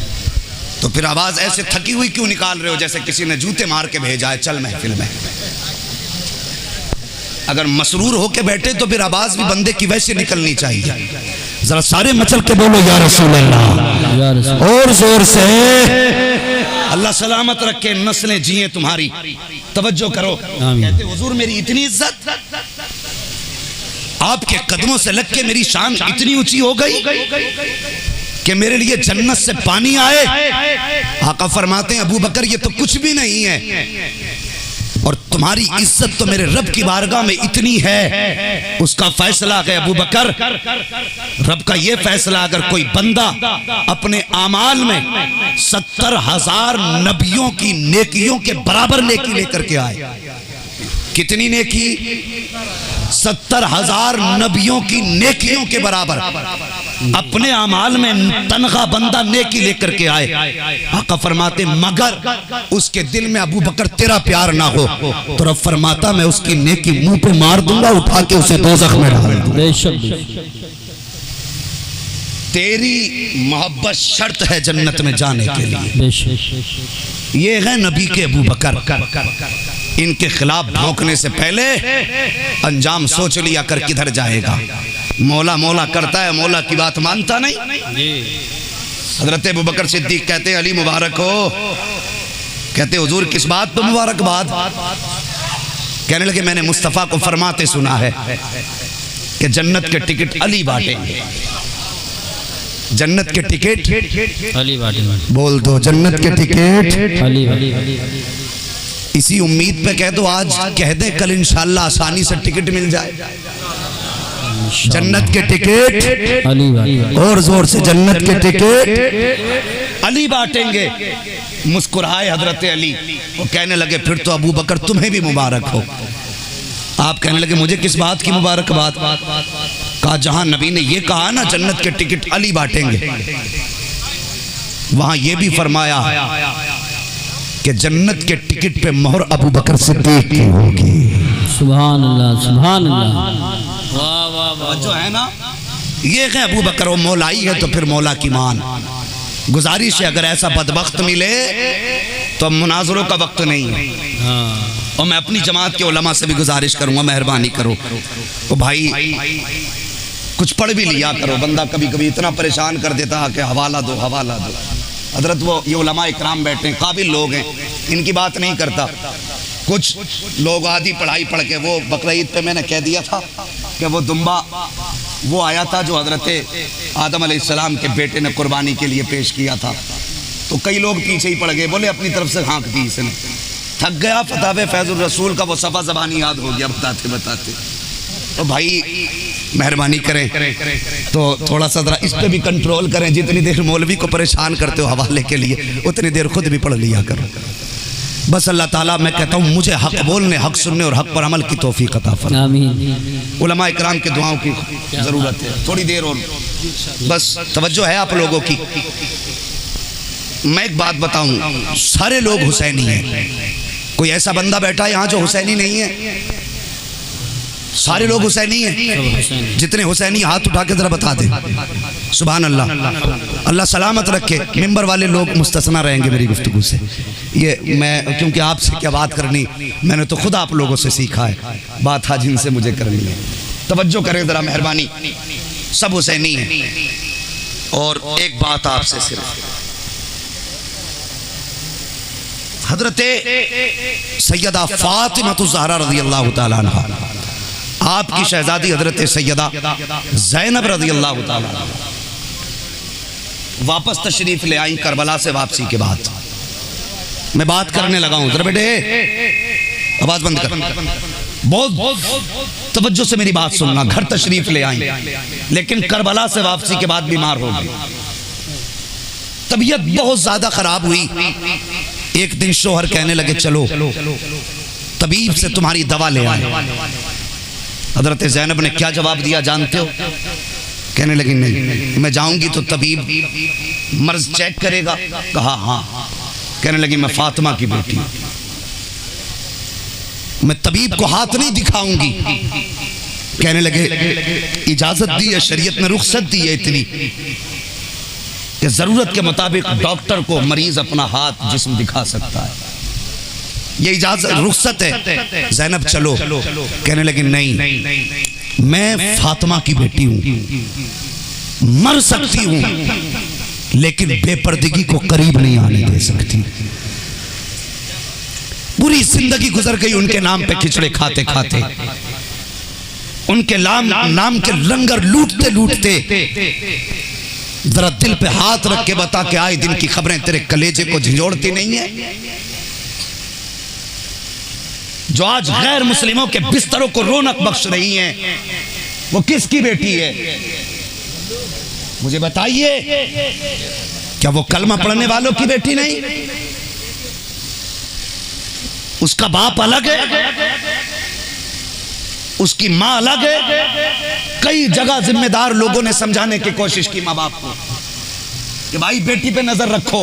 तो फिर आवाज ऐसे थकी हुई क्यों निकाल रहे हो, जैसे किसी ने जूते मार के भेजा है। चल महफिल में अगर मसरूर होके बैठे तो फिर आवाज भी बंदे की वैसे निकलनी चाहिए। जरा सारे मचल के बोलो या रसूल अल्लाह, और जोर से। अल्लाह सलामत रखे, नस्लें जिए तुम्हारी। तवज्जो करो, कहते हुजूर मेरी इतनी इज्जत, आपके कदमों से लग के मेरी शान इतनी ऊंची हो गई कि मेरे लिए जन्नत से पानी आए। आका फरमाते हैं, अबू बकर ये तो कुछ भी नहीं है, और तुम्हारी इज्जत तो मेरे रब की बारगाह में इतनी है, उसका फैसला है अबू बकर। रब का ये फैसला, अगर कोई बंदा अपने आमाल में 70,000 नबियों की नेकियों के बराबर नेकी लेकर के आए। कितनी नेकी? 70,000 नबियों की नेकियों के बराबर अपने आमाल में तनखा बंदा नेकी लेकर के आए। आका फरमाते, मगर उसके दिल में अबू बकर तेरा प्यार ना हो तो रब फरमाता मैं उसकी नेकी मुंह पे मार दूंगा, उठा के उसे दोज़ख में डाल दूंगा। तेरी मोहब्बत शर्त है जन्नत में जाने के लिए। ये है नबी के अबू बकर। इनके खिलाफ भौंकने से पहले अंजाम सोच लिया कर किधर जाएगा। मौला मौला करता है, मौला की बात मानता नहीं। हजरत अबू बकर सिद्दीक कहते, अली मुबारक हो। कहते, हुजूर किस बात पर मुबारकबाद? कहने लगे, मैंने मुस्तफ़ा को फरमाते सुना है कि जन्नत के टिकट अली बांटेंगे। जन्नत के टिकट अली बांटेंगे। बोल दो, जन्नत के टिकट अली। इसी उम्मीद पे कह दो, आज कह दे, कल इंशाल्लाह आसानी से टिकट मिल जाए। जन्नत के टिकट अली भाई और जोर से जन्नत के टिकट अली बांटेंगे। मुस्कुराए हजरत अली, वो कहने लगे फिर तो अबू बकर तुम्हें भी मुबारक हो। आप कहने लगे मुझे किस बात की मुबारकबाद? कहा जहां नबी ने ये कहा ना जन्नत के टिकट अली बांटेंगे, वहां ये भी फरमाया कि जन्नत के टिकट पे मोहर अबू बकर सिद्दीक की होगी। सुभान अल्लाह, सुभान अल्लाह। वाह वाह वाह, जो है ना ये है अबू बकर, वो मौलाई है तो फिर मौला की मान। गुजारिश है अगर ऐसा बदबख्त मिले तो अब मुनाजरों का वक्त नहीं है। और मैं अपनी जमात के उलमा से भी गुजारिश करूंगा, मेहरबानी करो तो भाई कुछ पढ़ भी लिया करो। बंदा कभी कभी इतना परेशान कर देता है कि हवाला दो हवाला दो। हजरत वो ये उलमा इकराम बैठे हैं, काबिल लोग हैं, इनकी बात नहीं करता। कुछ लोग आधी पढ़ाई पढ़ के, वो बकरीद पे मैंने कह दिया था कि वो दुम्बा वो आया था जो हजरत आदम अलैहिस्सलाम के बेटे ने कुर्बानी के लिए पेश किया था, तो कई लोग पीछे ही पड़ गए, बोले अपनी तरफ से हाँक दी इसने। थक गया फतावे फैजुल रसूल का वो सफ़ा ज़बानी याद हो गया बताते बताते। तो भाई मेहरबानी करें तो थोड़ा सा ज़रा इस पे भी कंट्रोल करें। जितनी देर मौलवी को परेशान करते हो हवाले के लिए, उतनी देर खुद भी पढ़ लिया करो। बस अल्लाह ताला, मैं कहता हूँ मुझे हक बोलने, हक सुनने और हक पर अमल की तौफीक अता फरमाए। आमीन। उलमा इकराम के दुआओं की ज़रूरत है। थोड़ी देर और बस तवज्जो है आप लोगों की। मैं एक बात बताऊं, सारे लोग हुसैनी हैं। कोई ऐसा बंदा बैठा है यहाँ जो हुसैनी नहीं है? सारे लोग हुसैनी हैं। जितने हुसैनी हाथ उठा के जरा बता दे। सुभान अल्लाह, अल्लाह सलामत रखे। मिंबर वाले लोग मुस्तस्ना रहेंगे मेरी गुफ्तगू से। ये मैं क्योंकि आपसे क्या बात करनी, मैंने तो खुद आप लोगों से सीखा है, बात था जिनसे मुझे करनी है। तवज्जो करें जरा मेहरबानी, सब हुसैनी हैं। और एक बात आपसे सिर्फ, हजरत सैयदा फातिमा ज़हरा रज़ियल्लाहु ताला अन्हा, आपकी शहजादी हजरत सैयदा ज़ैनब रज़ियल्लाहु ताला अन्हा वापस तशरीफ ले आई करबला से वापसी के बाद। मैं बात करने लगा हूं, जरा बेटे आवाज बंद कर, बहुत तवज्जो से मेरी बात सुनना। घर तशरीफ ले आई, लेकिन करबला से वापसी के बाद बीमार हो गई, तबीयत बहुत ज्यादा खराब हुई। एक दिन शोहर कहने लगे चलो तबीब से तुम्हारी दवा ले आए। हजरत ज़ैनब ने क्या जवाब दिया जानते हो? कहने लगी नहीं, मैं जाऊंगी तो तबीब मर्ज चेक करेगा। कहा हाँ। कहने लगी मैं फातिमा की बेटी हूं, मैं तबीब को हाथ नहीं दिखाऊंगी। कहने लगे इजाजत दी है, शरीयत ने रुख्सत दी है इतनी कि जरूरत के मुताबिक डॉक्टर को मरीज अपना हाथ जिस्म दिखा सकता है, ये इजाजत रुख्सत है। ज़ैनब चलो। कहने लगी नहीं, मैं फातिमा की बेटी हूं, मर सकती हूं लेकिन बेपर्दगी को करीब नहीं आने दे सकती। पूरी जिंदगी गुजर गई उनके नाम पे खिचड़े खाते खाते, उनके नाम के लंगर लूटते लूटते। जरा दिल पे हाथ रख के बता के आए दिन की खबरें तेरे कलेजे को झंझोड़ती नहीं है? जो आज गैर मुस्लिमों के बिस्तरों को रौनक बख्श रही हैं, वो किसकी बेटी है? मुझे बताइए, क्या वो कलमा पढ़ने वालों की बेटी नहीं? उसका बाप अलग है, उसकी मां अलग है। कई जगह जिम्मेदार लोगों ने समझाने की कोशिश की मां बाप को कि भाई बेटी पे नजर रखो,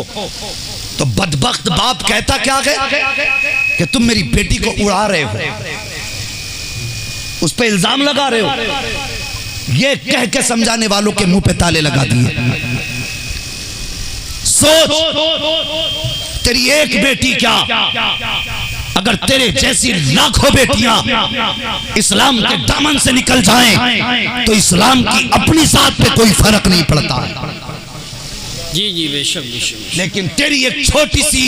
तो बदबख्त बाप कहता क्या है कि तुम मेरी बेटी को उड़ा रहे हो, उस पे इल्जाम लगा रहे हो। ये कह के समझाने वालों के मुंह पे ताले लगा दिए। सोच, तेरी एक बेटी क्या, अगर तेरे जैसी लाखों बेटियां इस्लाम के दामन से निकल जाएं तो इस्लाम की अपनी जात पे कोई फर्क नहीं पड़ता। जी जी बेशक बेशक। लेकिन तेरी एक छोटी सी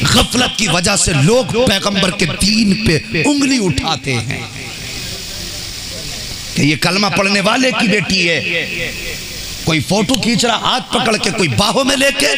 गफलत की वजह से लोग पैगंबर के दीन पे उंगली उठाते हैं कि ये कलमा पढ़ने वाले की बेटी है। कोई फोटो खींच रहा हाथ पकड़ के, कोई बाहों में लेके,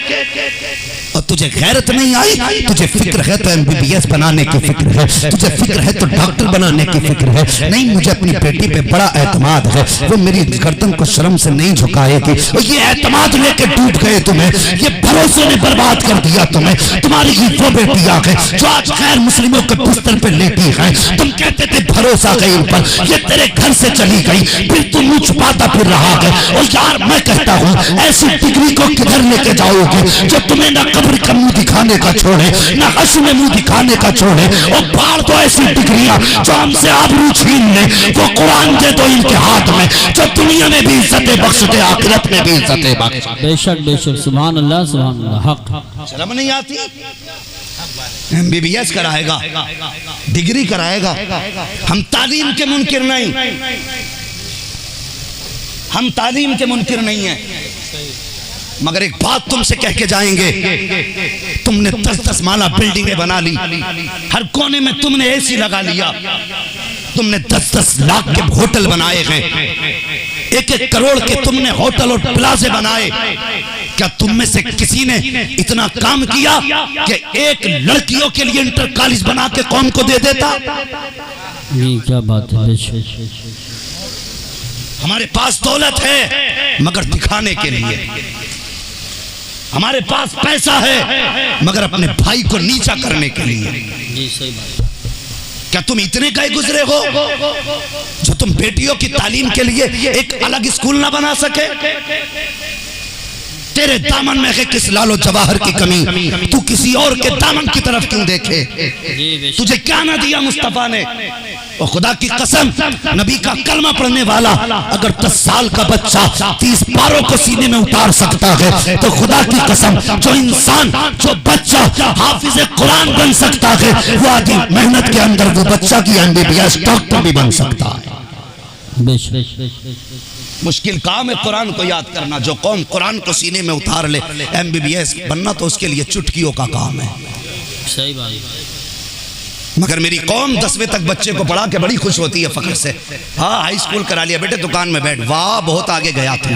और तुझे गैरत नहीं आई, तुझे फिक्र है तो MBBS बनाने की फिक्र है, तुझे फिक्र है तो डॉक्टर बनाने की फिक्र है। नहीं, मुझे अपनी बेटी पे बड़ा एतमाद है, वो मेरी गर्दन को शर्म से नहीं झुकाएगी। और ये एतमाद लेके टूट गए तुम्हें, ये भरोसे ने बर्बाद कर दिया तुम्हें। तुम्हारी ही वो बेटी आ गई जो आज गैर मुस्लिमों के बिस्तर पे लेटी है। तुम कहते थे भरोसा गई ऊपर, ये तेरे घर से चली गई, फिर तुम मुंह छुपाता फिर रहा है। और यार मैं कहता हूँ ऐसी डिग्री को किधर लेके जाओगे जो तुम्हें ना कब्र का मुंह दिखाने का छोड़े, ना हश्र में मुंह दिखाने का छोड़े। और बाढ़ दो ऐसी डिग्रियां जो हमसे आबरू छीन ले, वो कुरान दे दो इनके हाथ में, जो दुनिया में भी इज्जतें बख्श दे, आखिरत में भी इज्जतें बख्श। बेशक बेशक, सुभान अल्लाह सुभान अल्लाह। हक शर्म नहीं आती? MBBS कराएगा, डिग्री कराएगा। हम तालीम के मुनकिर नहीं, हम तालीम के मुनकिर नहीं है, मगर एक बात तुमसे कह के जाएंगे, तुमने 10-10 माला बिल्डिंगें बना ली, हर कोने में तुमने AC लगा लिया, तुमने 10-10 लाख के होटल बनाए हैं, 1-1 करोड़ के तुमने होटल और प्लाजे बनाए। क्या तुम में से किसी ने इतना काम किया कि एक लड़कियों के लिए इंटर कॉलेज बना के कौम को दे देता? ये क्या बात है। हमारे पास दौलत है मगर दिखाने के लिए, हमारे पास पैसा है मगर अपने भाई को नीचा करने के लिए। जी सही बात। क्या तुम इतने गए गुजरे हो जो तुम बेटियों की तालीम के लिए एक अलग स्कूल ना बना सके? तेरे दामन में है किस लालो जवाहर की कमी, तू किसी और के दामन की तरफ क्यों देखे? तुझे क्या ना दिया मुस्तफा ने? और खुदा की कसम, नबी का कलमा पढ़ने वाला अगर 10 साल का बच्चा 30 पारों को सीने में उतार सकता है, तो खुदा की कसम जो इंसान, जो बच्चा हाफिज कुरान बन सकता है, वो आदि मेहनत के अंदर वो बच्चा की MBBS डॉक्टर भी बन सकता है। मुश्किल काम है कुरान को याद करना। जो कौम कुरान को सीने में उतार ले, MBBS बनना तो उसके लिए चुटकियों का काम है। सही बात। मगर मेरी कौम 10वीं तक बच्चे को पढ़ा के बड़ी खुश होती है फख्र से। हाँ, हाई स्कूल करा लिया बेटे, दुकान में बैठ, वाह बहुत आगे गया तू।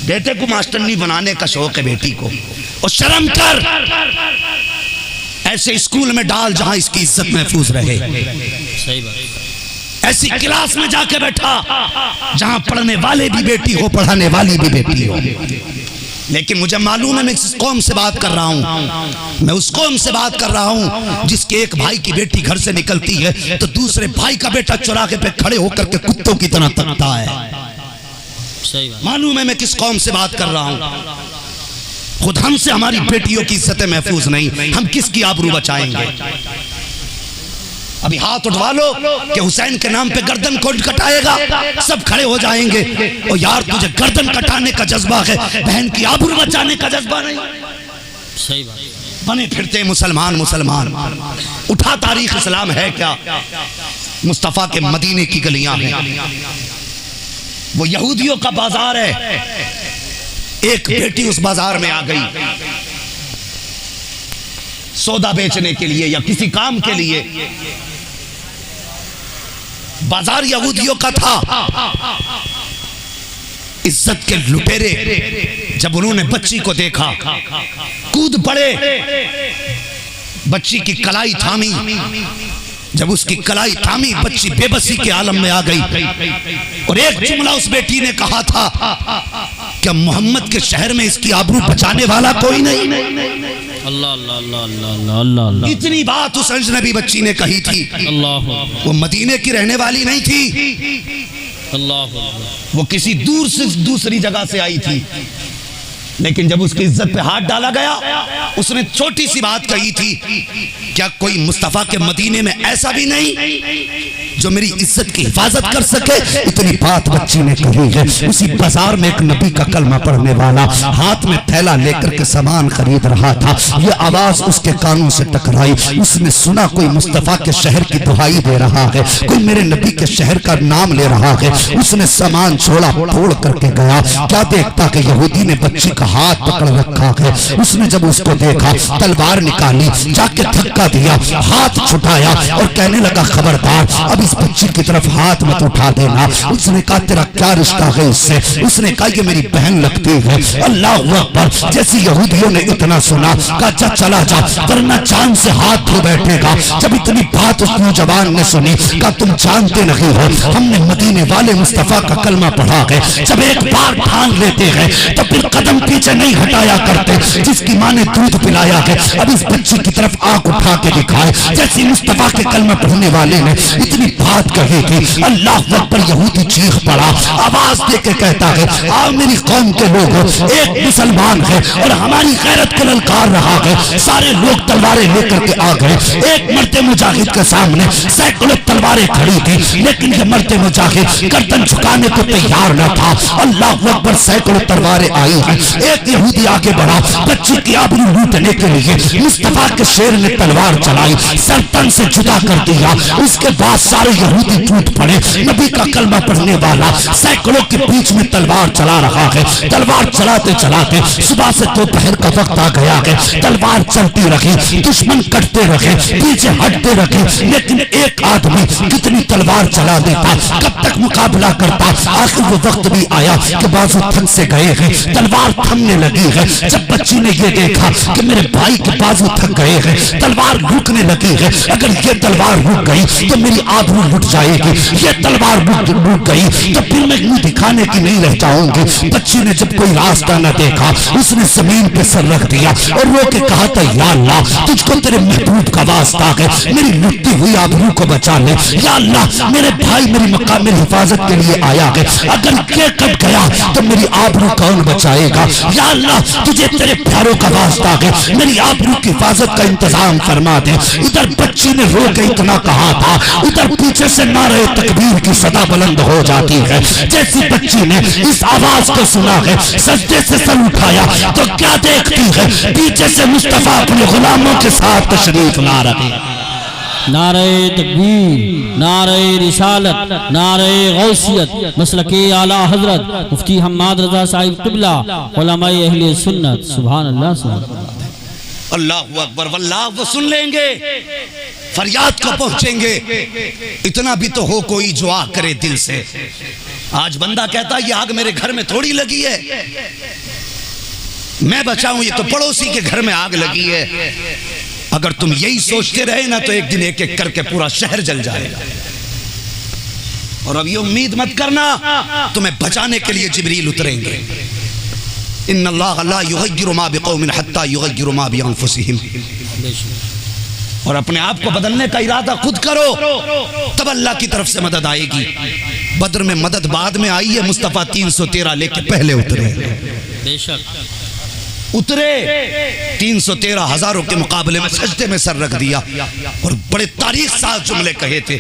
बेटे को मास्टरनी बनाने का शौक है बेटी को, और शर्म कर, ऐसे स्कूल में डाल जहां इसकी इज्जत महफूज रहे। सही बात। ऐसी क्लास में जाके बैठा जहां पढ़ने वाले भी बेटी हो, पढ़ाने वाली भी बेटी हो। लेकिन मुझे मालूम है मैं किस कौम से बात कर रहा हूं। मैं उस कौम से बात कर रहा हूं जिसके एक भाई की बेटी घर से निकलती है तो दूसरे भाई का बेटा चौराहे पे खड़े होकर के कुत्तों की तरह तकता है। सही बात। मालूम है मैं किस कौम से बात कर रहा हूं। खुद हमसे हमारी बेटियों की इज्जतें महफूज नहीं, हम किसकी आबरू बचाएंगे? अभी हाथ उठवा लो कि हुसैन के नाम पे गर्दन कौन कटाएगा, सब खड़े हो जाएंगे। और यार तुझे गर्दन कटाने का जज्बा है, बहन की आबरू बचाने का जज्बा नहीं। सही बात। बने फिरते मुसलमान मुसलमान, उठा तारीख इस्लाम है क्या? मुस्तफा के मदीने की गलियां हैं, वो यहूदियों का बाजार है। एक बेटी उस बाजार में आ गई सौदा बेचने के लिए या किसी काम के लिए। बाजार यहूदियों का था। इज्जत के लुटेरे जब उन्होंने बच्ची को देखा कूद पड़े, बच्ची की कलाई थामी। जब उसकी कलाई थामी, बच्ची बेबसी के आलम में आ गई और एक जुमला उस बेटी ने कहा था, क्या मोहम्मद के शहर में इसकी आबरू बचाने वाला कोई नहीं? अल्लाह अल्लाह अल्लाह अल्लाह अल्लाह अल्लाह। इतनी बात उस अजनबी बच्ची ने कही थी। अल्लाह। वो मदीने की रहने वाली नहीं थी, अल्लाह। वो किसी दूर से दूसरी जगह से आई थी। लेकिन जब उसकी इज्जत पे हाथ डाला गया, उसने छोटी सी बात कही थी, क्या कोई मुस्तफा के मदीने में ऐसा भी नहीं जो मेरी इज्जत की हिफाजत कर सके? इतनी बात बच्ची ने कही है। उसी बाजार में एक नबी का कलमा पढ़ने वाला हाथ में थैला लेकर के सामान खरीद रहा था। ये आवाज उसके कानों से टकराई। उसने सुना कोई मुस्तफा के शहर की दुहाई दे रहा है, कोई मेरे नबी के शहर का नाम ले रहा है। उसने सामान छोड़ा, तोड़ करके गया। क्या देखता कि यहूदी ने बच्ची का हाथ पकड़ रखा है। उसने जब उसको देखा, तलवार निकाली, जाके धक्का दिया, हाथ छुटाया और कहने लगा खबरदार अब इस बच्ची की तरफ हाथ मत उठा देना। उसने कहा तेरा क्या रिश्ता है इससे? उसने कहा ये मेरी बहन लगती है। अल्लाह अकबर। जैसे यहूदियों ने इतना सुना, कहा जा चला जा वरना जान से हाथ धो बैठेगा। जब इतनी बात उस नौजवान ने सुनी, कहा तुम जानते नहीं हो हमने मदीने वाले मुस्तफा का कलमा पढ़ा है। जब एक बार ठान लेते हैं तो फिर कदम पीछे नहीं हटाया करते। जिसकी माँ ने दूध पिलाया है अब इस बच्ची की तरफ आंख उठा के दिखाए। जैसे मुस्तफा के कलमा पढ़ने वाले ने इतनी बात कही थी, अल्लाह अकबर, यहूदी चीख पड़ा, आवाज दे के कहता है आओ मेरी कौम के लोगों, एक मुसलमान है और हमारी गैरत को ललकार रहा है। सारे लोग तलवारें लेकर के आ गए। एक मर्द मुजाहिद के सामने सैकड़ों तलवारें खड़ी थी, लेकिन ये मर्द मुजाहिद गर्दन झुकाने को तैयार न था। अल्लाह अकबर। सैकड़ों तलवारें आई हैं। एक यहूदी आगे बढ़ा, बच्ची की आबरू लूटने के लिए मुस्तफा के शेर ने तलवार चलाई, सरतन से जुदा कर दिया। उसके बाद सारे यहूदी टूट पड़े। नबी का कलमा पढ़ने वाला सैकड़ों के बीच में तलवार चला रहा है। तलवार चलाते चलाते सुबह से दोपहर का वक्त आ गया है। तलवार चलती रही, दुश्मन कटते रहे, पीछे हटते रहे, लेकिन एक आदमी कितनी तलवार चला देता, कब तक मुकाबला करता। आखिर वो वक्त भी आया कि बाजू थक से गए हैं, तलवार थमने लगी है। जब बच्ची ने ये देखा कि मेरे भाई के बाजू थक गए हैं, तलवार रुकने लगी है, अगर ये तलवार रुक गई तो मेरी आबरू लुट जाएगी, ये तलवार रुक गई तो फिर मैं मुंह दिखाने की नहीं रह जाऊंगी। बच्ची ने जब कोई रास्ता न देखा, उसने जमीन पे सर रख दिया और रो के कहा था या अल्लाह तुझको तेरे महबूब का वास्ता है, मेरी लुटती हुई आबरू को बचा ले। या अल्लाह मेरे भाई मेरी मकाम में हिफाजत के लिए आया है, अगर ये कट गया तो मेरी आबरू कौन बचाएगा। या अल्लाह तुझे तेरे प्यारों का वास्ता है, मेरी आबरू की हिफाजत का इंतजाम फरमा दे। इधर बच्ची ने रो के इतना कहा था, उधर पीछे से नारे तकबीर की सदा बुलंद हो जाती है। जैसी बच्ची ने इस आवाज को सुना है, सजदे से सर उठाया तो क्या देखती है, पीछे से मुस्तफा अपने गुलामों के साथ तशरीफ ला रहे। नारे तकबीर, नारे रिसालत, नारे गौसियत, मसलके आला हजरत मुफ्ती हम्माद रजा साहिब क़िबला, उलमाए अहले सुन्नत। सुभान अल्लाह, सुभान अल्लाह अकबर। वल्लाह वो सुन लेंगे, फरियाद को पहुंचेंगे। इतना भी तो हो कोई जो आग करे दिल से। आज बंदा कहता है ये आग मेरे घर में थोड़ी लगी है, मैं बचाऊं, ये तो पड़ोसी के घर में आग लगी है। अगर तुम यही सोचते रहे ना तो एक दिन एक एक करके पूरा शहर जल जाएगा। और अब ये उम्मीद मत करना तुम्हें बचाने के लिए जिब्रील उतरेंगे। इन्नल्लाह ला युग़य्यिरु मा बिक़ौमिन हत्ता युग़य्यिरु मा बिअन्फुसिहिम। और अपने आप को बदलने का इरादा खुद करो, तब अल्लाह की तरफ से मदद आएगी। बद्र में मदद बाद में आई है, मुस्तफा 313 लेके पहले उतरे। बेशक उतरे 313 हजारों के मुकाबले में सजदे में सर रख दिया और बड़े तारीख साथ जुमले कहे थे,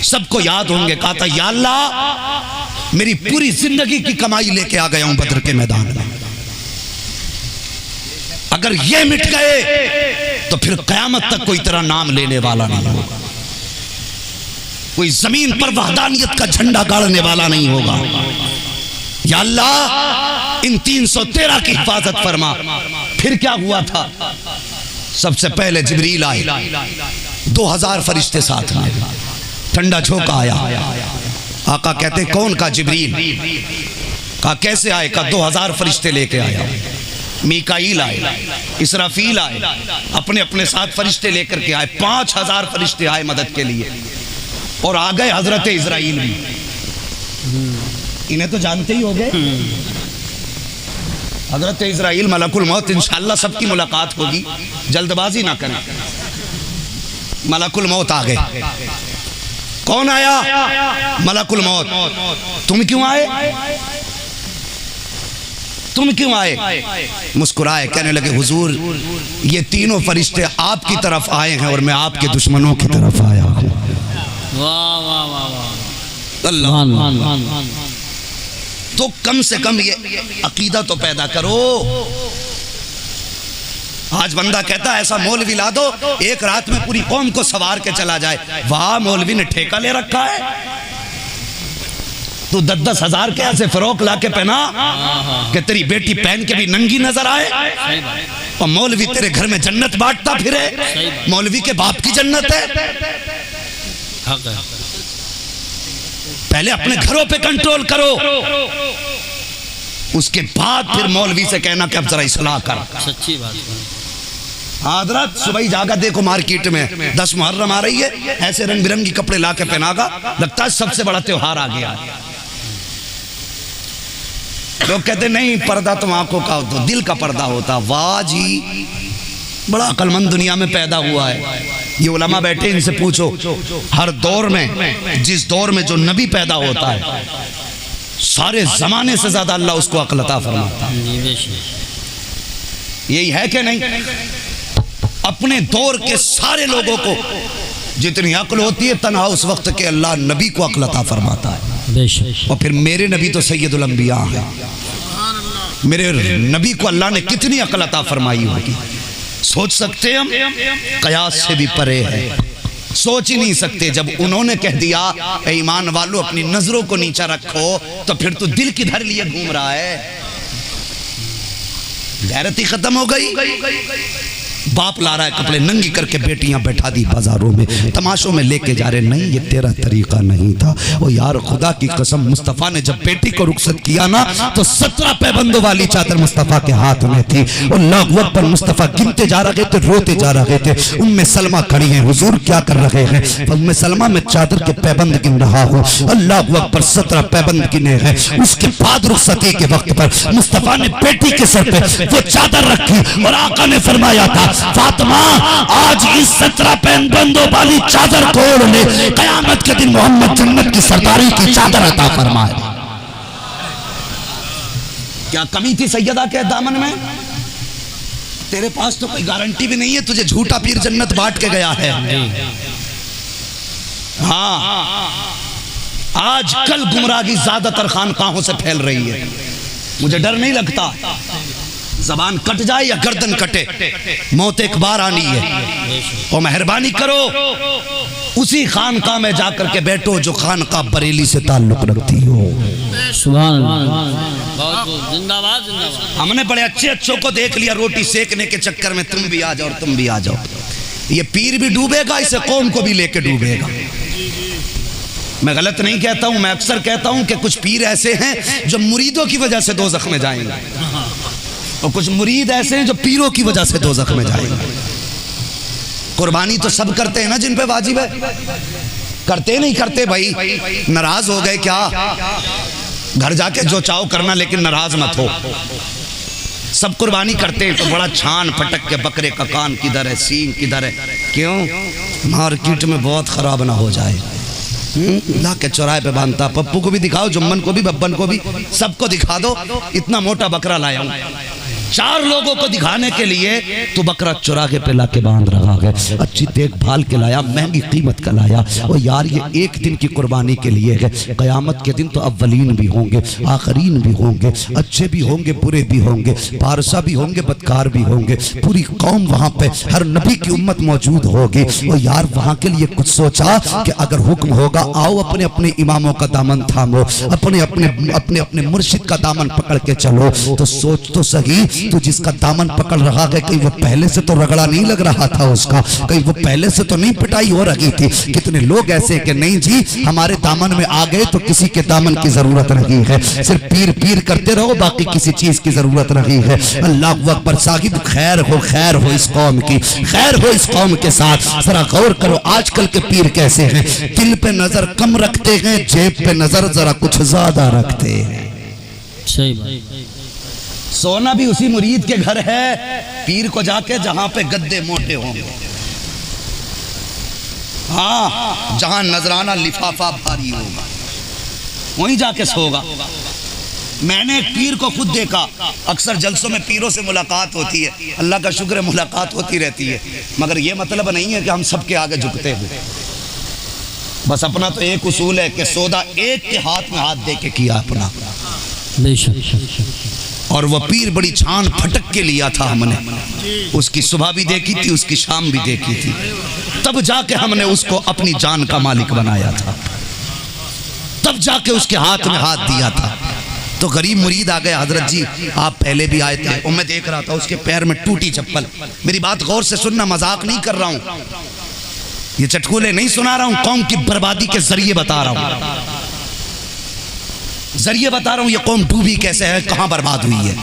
सबको याद होंगे। कहा था या अल्लाह मेरी पूरी जिंदगी की कमाई लेके आ गया हूं बद्र के मैदान में, अगर ये मिट गए तो फिर कयामत तक कोई तेरा नाम लेने वाला नहीं होगा, कोई जमीन पर वहदानियत का झंडा गाड़ने वाला नहीं होगा। या अल्लाह इन 313 की हिफाजत फरमा। फिर क्या हुआ था? सबसे पहले जिब्रील आए, 2000 फरिश्ते साथ में, ठंडा झोंका आया। आका कहते कौन? का जिब्रील। कहा कैसे आए? का 2000 फरिश्ते लेके आया। मीकाईल आए, इसराफील आए, अपने अपने साथ फरिश्ते लेकर के आए। 5000 फरिश्ते आए मदद के लिए और आ गए हजरत इजराइल भी। इन्हें तो जानते ही हो गए, हजरत इजराइल मलकुल मौत। इंशाअल्लाह सबकी मुलाकात होगी, जल्दबाजी ना करें। मलकुल मौत आ गए। कौन आया? मलकुल मौत। तुम क्यों आए? तुम क्यों आए? मुस्कुराए, कहने लगे हुजूर ये तीनों फरिश्ते आपकी तरफ आए हैं और मैं आपके दुश्मनों की तरफ आया हूं। वाह वाह वाह वाह। अल्लाह। तो कम से कम ये अकीदा तो पैदा करो। आज बंदा कहता है ऐसा मौलवी ला दो एक रात में पूरी कौम को सवार के चला जाए। वाह, मौलवी ने ठेका ले रखा है। तू 10-10 हजार के ऐसे फ्रॉक ला के पहना कि तेरी बेटी पहन के भी नंगी नजर आए, और मौलवी तेरे घर में जन्नत बांटता फिरे। मौलवी के बाप की जन्नत है। पहले अपने घरों पे कंट्रोल करो, उसके बाद फिर मौलवी से कहना कि अब जरा इस्लाह कर। सच्ची बात। हजरत सुबह ही जाकर देखो मार्केट में 10 मुहर्रम आ रही है, ऐसे रंग बिरंगी कपड़े ला के पहनागा, लगता है सबसे बड़ा त्योहार आ गया। लोग कहते नहीं पर्दा तो आंखों का होता, दिल का पर्दा होता। वाह जी, बड़ा अक्लमंद दुनिया में पैदा हुआ है। ये उलमा बैठे, इनसे पूछो हर दौर में, जिस दौर में जो नबी पैदा होता है, सारे जमाने से ज्यादा अल्लाह उसको अक्ल अता फरमाता है। यही है कि नहीं? अपने दौर के सारे लोगों को जितनी अक्ल होती है, तन्हा उस वक्त के अल्लाह नबी को अक्ल अता फरमाता है। और फिर मेरे नबी तो सैयदुल अंबिया हैं। मेरे नबी को अल्लाह ने कितनी अक्ल अता फरमाई होगी, सोच सकते हैं हम? कयास से भी परे है, सोच ही नहीं सकते। जब उन्होंने कह दिया ईमान वालों अपनी नजरों को नीचा रखो, तो फिर तू दिल किधर लिए घूम रहा है? गैरत ही खत्म हो गई। बाप ला रहा है कपड़े नंगी करके, बेटियां बैठा दी बाजारों में, तमाशों में लेके जा रहे। नहीं, ये तेरा तरीका नहीं था। ओ यार, खुदा की कसम, मुस्तफ़ा ने जब बेटी को रुखसत किया ना, तो 17 पैबंदों वाली चादर मुस्तफ़ा के हाथ में थी। अल्लाहु अकबर, मुस्तफ़ा गिनते जा रहे थे, रोते जा रहे थे। उम्मे सलमा खड़ी हैं, हुजूर क्या कर रहे हैं? उम्मे सलमा में चादर के पैबंद गिन रहा हूँ। अल्लाहु अकबर, 17 पैबंद गिने हैं। उसके बाद रुखसती के वक्त पर मुस्तफ़ा ने बेटी के सर पे वो चादर रखी और आका ने फरमाया था, फातिमा, आज इस 17 पैबंदों वाली चादर को ओढ़ ले, कयामत के दिन मोहम्मद जन्नत की सरदारी की चादर अता फरमाए। क्या कमी थी सैयदा के दामन में? तेरे पास तो कोई गारंटी भी नहीं है, तुझे झूठा पीर जन्नत बांट के गया है। हाँ, आज कल गुमराही ज्यादातर खानकाहों से फैल रही है। मुझे डर नहीं लगता, जबान कट जाए या गर्दन कटे, मौत एक बार आनी है। और मेहरबानी करो, उसी खानका में जाकर के बैठो जो खानका बरेली से ताल्लुक रखती हो। सुभान अल्लाह, जिंदाबाद जिंदाबाद। हमने बड़े अच्छे अच्छों को देख लिया रोटी सेकने के चक्कर में, तुम भी आ जाओ, तुम भी आ जाओ। ये पीर भी डूबेगा, इसे कौम को भी लेके डूबेगा। मैं गलत नहीं कहता हूं, मैं अक्सर कहता हूं कि कुछ पीर ऐसे हैं जो मुरीदों की वजह से दोज़ख में जाएंगे, और कुछ मुरीद ऐसे हैं जो पीरों की वजह से दोज़ख में जाएंगे। कुर्बानी तो सब करते हैं ना जिन पे वाजिब है, करते नहीं करते भाई? नाराज हो गए क्या? घर जाके जो चाहो करना, लेकिन नाराज मत हो। सब कुर्बानी करते हैं तो बड़ा छान फटक के बकरे का कान किधर है, सींग किधर है, क्यों? मार्केट में बहुत खराब ना हो जाए। ला के चौराहे पे बांधता, पप्पू को भी दिखाओ, जुम्मन को भी, बब्बन को भी, सबको दिखा दो, इतना मोटा बकरा लाया हूं। 4 लोगों को दिखाने के लिए तो बकरा चौराहे पे ला के बांध रहा है, अच्छी देखभाल के लाया, महंगी कीमत का लाया। और यार, ये एक दिन की कुर्बानी के लिए है। क़यामत के दिन तो अव्वलीन भी होंगे, आखरीन भी होंगे, अच्छे भी होंगे, बुरे भी होंगे, पारसा भी होंगे, बदकार भी होंगे। पूरी कौम वहाँ पे, हर नबी की उम्मत मौजूद होगी। और यार, वहाँ के लिए कुछ सोचा कि अगर हुक्म होगा, आओ अपने अपने इमामों का दामन थामो, अपने अपने अपने अपने मुर्शिद का दामन पकड़ के चलो। तो सोच तो सही, तो जिसका दामन पकड़ रहा है, कहीं वो पहले से तो रगड़ा नहीं लग रहा था उसका, कहीं वो पहले से तो नहीं पिटाई हो रही थी। कितने लोग ऐसे कि नहीं जी, हमारे दामन में आ गए तो किसी के दामन की जरूरत नहीं है, सिर्फ पीर पीर करते रहो, बाकी किसी चीज की जरूरत नहीं है। अल्लाहु अकबर। साहिब, खैर हो इस कौम की, खैर हो इस कौम के साथ। जरा गौर करो, आजकल के पीर कैसे हैं? दिल पे नजर कम रखते हैं, जेब पे नजर जरा कुछ ज्यादा रखते हैं। सही बात। सोना भी उसी मुरीद के घर है, पीर को जाके जहां पे गद्दे मोटे होंगे, हाँ, जहां नजराना लिफाफा भारी होगा, वहीं जाके सोगा। मैंने एक पीर को खुद देखा, अक्सर जलसों में पीरों से मुलाकात होती है, अल्लाह का शुक्र है मुलाकात होती रहती है, मगर यह मतलब नहीं है कि हम सबके आगे झुकते हैं। बस अपना तो एक उसूल है कि सौदा एक के हाथ में हाथ दे के किया अपना। और वह पीर बड़ी छान फटक के लिया था हमने, उसकी सुबह भी देखी थी, उसकी शाम भी देखी थी, तब जाके हमने उसको अपनी जान का मालिक बनाया था। तब जाके उसके हाथ में हाथ दिया था। तो गरीब मुरीद आ गए, हजरत जी आप पहले भी आए थे और मैं देख रहा था उसके पैर में टूटी चप्पल। मेरी बात गौर से सुनना, मजाक नहीं कर रहा हूं, ये चटकुले नहीं सुना रहा हूं, कौम की बर्बादी के जरिए बता रहा हूं, जरिए बता रहा हूं ये कौम डूबी कैसे है, कहां बर्बाद हुई है।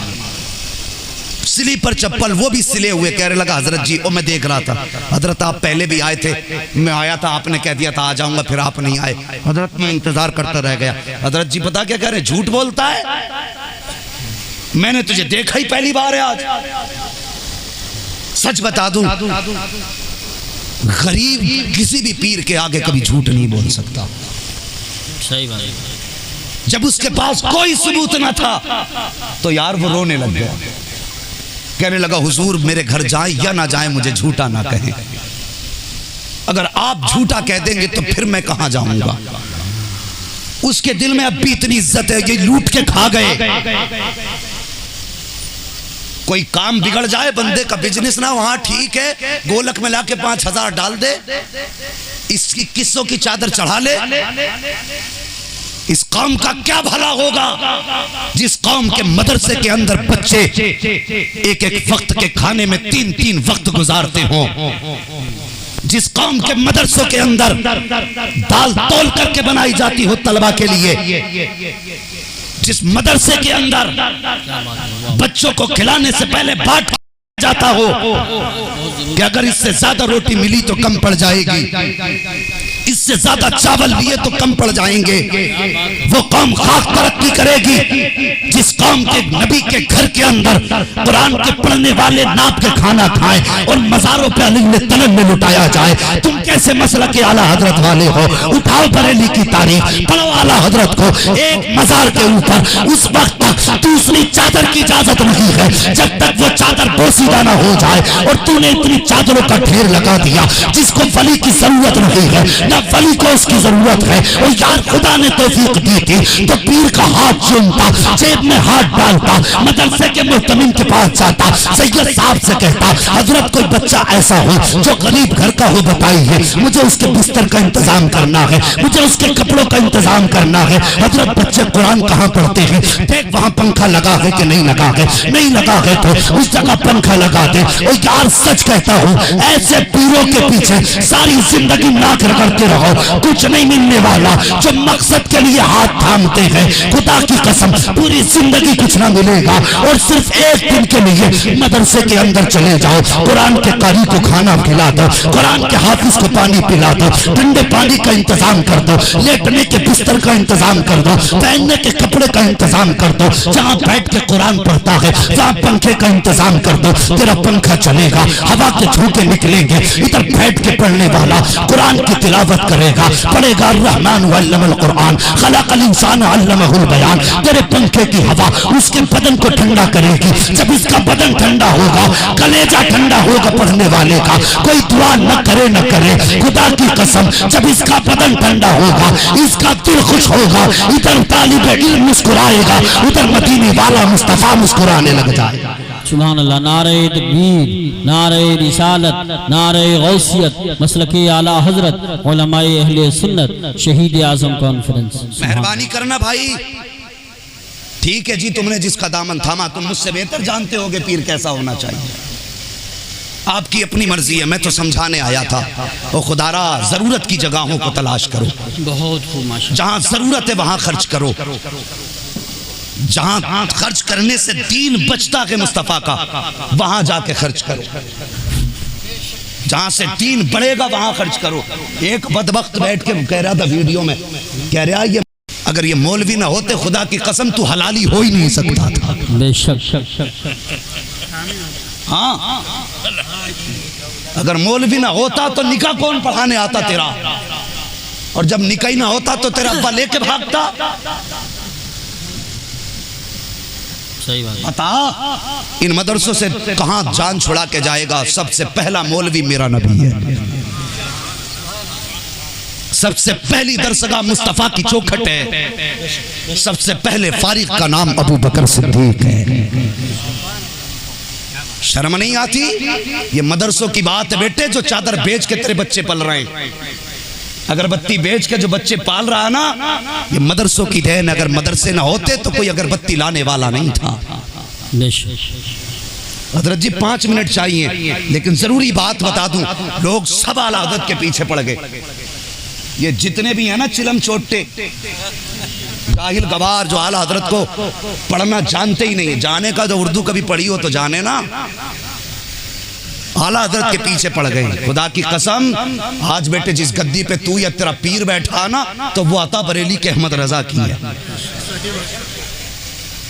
स्लीपर चप्पल, वो भी सिले हुए। कहने लगा हजरत जी, और मैं देख रहा था हजरत आप पहले भी आए थे, मैं आया था, आपने कह दिया था आ जाऊंगा, फिर आप नहीं आए। हजरत मैं इंतजार करता रह गया। हजरत जी पता क्या कह रहे, झूठ बोलता है, मैंने तुझे देखा ही पहली बार है आज। सच बता दूं, गरीब किसी भी पीर के आगे कभी झूठ नहीं बोल सकता। सही बात है। जब उसके पास कोई सबूत न था तो यार वो रोने लग गया। कहने लगा हुजूर मेरे घर जाए या ना जाए मुझे झूठा ना कहें, अगर आप झूठा कह देंगे तो फिर मैं कहां जाऊंगा। उसके दिल में अब भी इतनी इज्जत है कि लूट के खा गए। कोई काम बिगड़ जाए बंदे का, बिजनेस ना वहां ठीक है, गोलक में लाके 5,000 डाल दे, इसकी किस्सों की चादर चढ़ा ले, इस कौम का क्या भला होगा जिस कौम के मदरसे के अंदर बच्चे एक एक वक्त के खाने में 3-3 वक्त गुजारते हों, जिस कौम के मदरसों के अंदर दाल तौल करके बनाई जाती हो तलबा के लिए, जिस मदरसे के अंदर बच्चों को खिलाने से पहले बांट जाता हो कि अगर इससे ज्यादा रोटी मिली तो कम पड़ जाएगी, इससे ज्यादा चावल लिए तो कम पड़ जाएंगे। वो कौम खास तरक्की करेगी जिस कौम के नबी के घर के अंदर कुरान के पढ़ने वाले नाप के खाना खाएं और मजारों पे अली तलन में लुटाया जाए। तुम कैसे मसला के आला हजरत वाले हो, उठाओ बरेली की तारीख, पढ़ो आला हजरत को। एक मजार के ऊपर उस वक्त तक दूसरी चादर की इजाजत नहीं है जब तक वो चादर बोसीदा ना हो जाए, और तूने इतनी चादरों का ढेर लगा दिया जिसको वली की जरूरत नहीं है, ना वली को उसकी जरूरत है। और यार खुदा ने तौफीक दी थी तो पीर का हाथ चूमता, जेब में हाथ डालता, मदरसे के मुहतमिम के पास जाता, सैयद साहब से कहता हजरत कोई बच्चा ऐसा हो जो गरीब घर का हो बताइए, मुझे उसके बिस्तर का इंतजाम करना है, मुझे उसके कपड़ों का इंतजाम करना है। हजरत बच्चे कुरान कहाँ पढ़ते हैं, देख वहां पंखा लगा है कि नहीं लगा है, नहीं लगा है तो उस जगह पंखा लगा दे। और यार सच कहता हूँ ऐसे पीरों के पीछे सारी जिंदगी नाक रगड़ते रहो, कुछ नहीं मिलने वाला। जो मकसद के लिए हाथ थामते हैं खुदा की कसम पूरी जिंदगी कुछ ना मिलेगा। और सिर्फ एक दिन के लिए मदरसे के अंदर चले जाओ, कुरान के कारी को खाना खिला दो, कुरान के हाफिज को पानी पिला दो, ठंडे पानी का इंतजाम कर दो, लेटने के बिस्तर का इंतजाम कर दो, पहनने के कपड़े का इंतजाम कर दो, जहाँ बैठ के कुरान पढ़ता है वहाँ पंखे का इंतजाम कर दो, तेरा पंखा चलेगा, हवा के झोंके निकलेंगे, इधर बैठ के पढ़ने वाला कुरान की तिलावत करेगा, पढ़ेगा रहमान अल्लमल कुरान खलकल इंसान अल्लमहुल बयान। तेरे पंखे की हवा उसके बदन को ठंडा करेगी। जब इसका बदन ठंडा होगा, कलेजा ठंडा होगा पढ़ने वाले का, कोई दुआ न करे न करे, खुदा की कसम जब इसका बदन ठंडा होगा, इसका दिल खुश होगा, इधर तालिब इल्म मुस्कुराएगा, उधर मदीने वाला मुस्तफा मुस्कुराने लग जाएगा। सुभान अल्लाह। नारे तकबीर, नारे रिसालत, नारे गौसियत, मसलके आला हजरत, उलमाए अहले सुन्नत, शहीद आजम कॉन्फ्रेंस। मेहरबानी करना भाई, ठीक है जी, तुमने जिसका दामन थामा, तुम मुझसे बेहतर जानते होगे पीर कैसा होना चाहिए। आपकी अपनी मर्जी है, मैं तो समझाने आया था। ओ खुदारा जरूरत की जगहों को तलाश करो, बहुत खूब माशाअल्लाह, जहां जरूरत है वहां खर्च करो, जहां खर्च करने से दीन बचता है मुस्तफा का वहां जाके खर्च करो, जहां से दीन बढ़ेगा वहां खर्च करो। एक बदबख्त बैठ के कह रहा था वीडियो में, कह रहा ये अगर ये मौलवी ना होते खुदा की कसम तू हलाली हो ही नहीं सकता था। बेशक। हाँ, अगर मौलवी ना होता तो निकाह कौन पढ़ाने आता तेरा, और जब निकाह ना होता तो तेरा अब्बा लेके भागता। सही बात। बता इन मदरसों से कहां जान छुड़ा के जाएगा। सबसे पहला मौलवी मेरा नबी है, सबसे पहली दरसगाह मुस्तफा की चौखट है, सबसे पहले फारिग का नाम अबू बकर सिद्दीक है। शर्म नहीं आती? ये मदरसों की बात है बेटे, जो चादर बेच के तेरे बच्चे पल रहे हैं। अगरबत्ती बेच के जो बच्चे पाल रहा ना, ये मदरसों की देन। अगर मदरसे ना होते तो कोई अगरबत्ती लाने वाला नहीं था। हजरत जी 5 मिनट चाहिए, लेकिन जरूरी बात बता दूं, लोग सब आला हजरत के पीछे पड़ गए। ये जितने भी हैं ना चिलम चोटे, जाहिल गवार, जो आला हजरत को पढ़ना जानते ही नहीं, जाने का जो उर्दू कभी पढ़ी हो तो जाने ना, आला हजरत के पीछे पड़ गए। खुदा की कसम, आज बेटे जिस गद्दी पे तू या तेरा पीर बैठा ना, तो वो अता बरेली के अहमद रजा की है,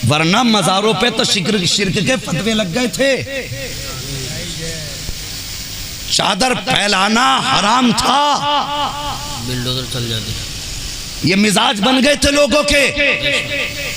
वरना मजारों पे तो शिर्क के फतवे लग गए थे। चादर फैलाना हराम था, बिल्डोजर चल जाते, ये मिजाज बन गए थे लोगों के।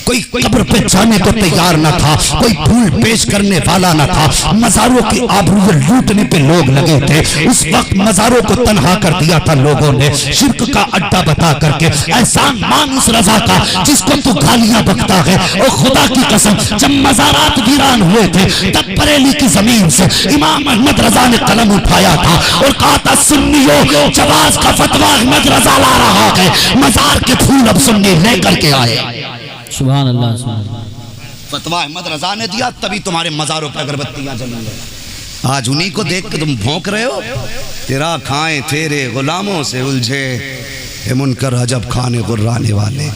कोई कब्र पे जाने को तैयार ना था, कोई फूल पेश करने वाला ना था, मज़ारों की आबरूएं लूटने पे लोग लगे थे। उस वक्त मज़ारों को तन्हा कर दिया था लोगों ने, शिर्क का अड्डा बता करके। एहसान मान उस रजा का जिसको तू गालियां बकता है। और खुदा की कसम, जब मज़ारात वीरान हुए थे तब बरेली की जमीन से इमाम अहमद रजा ने कलम उठाया था और कहा था, सुन्नियों, जवाज का फतवा अहमद रजा ला रहा है, मज़ार के फूल अब सुन्नी लेकर के आए। सुभान अल्लाह, सुभान अल्लाह। फतवा अहमद रजा ने दिया, तभी तुम्हारे मज़ारों पर अगरबत्तियां जलेंगे। आज उन्हीं को देख के तुम भौंक रहे हो। तेरा खाएं तेरे गुलामों से उलझे, ए मुनकर अजब खाने गुर्राने वाले।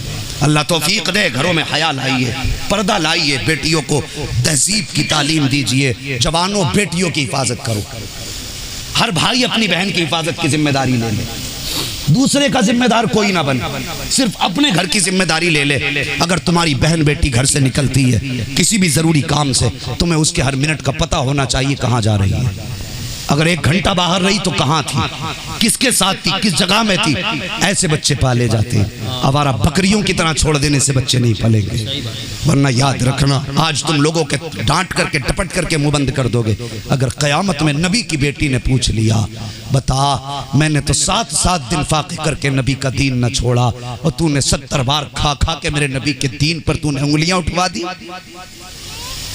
अल्लाह तौफीक दे, घरों में हया लाइए, पर्दा लाइए, बेटियों को तहजीब की तालीम दीजिए। जवानों, बेटियों की हिफाजत करो। हर भाई अपनी बहन की हिफाजत की जिम्मेदारी ले ले, दूसरे का जिम्मेदार कोई ना बन, सिर्फ अपने घर की जिम्मेदारी ले ले। अगर तुम्हारी बहन बेटी घर से निकलती है किसी भी जरूरी काम से, तुम्हें उसके हर मिनट का पता होना चाहिए कहाँ जा रही है। अगर 1 घंटा बाहर रही तो कहाँ थी, किसके साथ थी, किस जगह में थी। ऐसे बच्चे पाले जाते हैं। आवारा बकरियों की तरह छोड़ देने से बच्चे नहीं पलेंगे। वरना याद रखना, आज तुम लोगों के डांट करके टपट करके मुंह बंद कर दोगे। अगर कयामत में नबी की बेटी ने पूछ लिया, बता मैंने तो 7 दिन फाके करके नबी का दीन न छोड़ा, और तूने 70 बार खा खा के मेरे नबी के दीन पर तूने उंगलियां उठवा दी,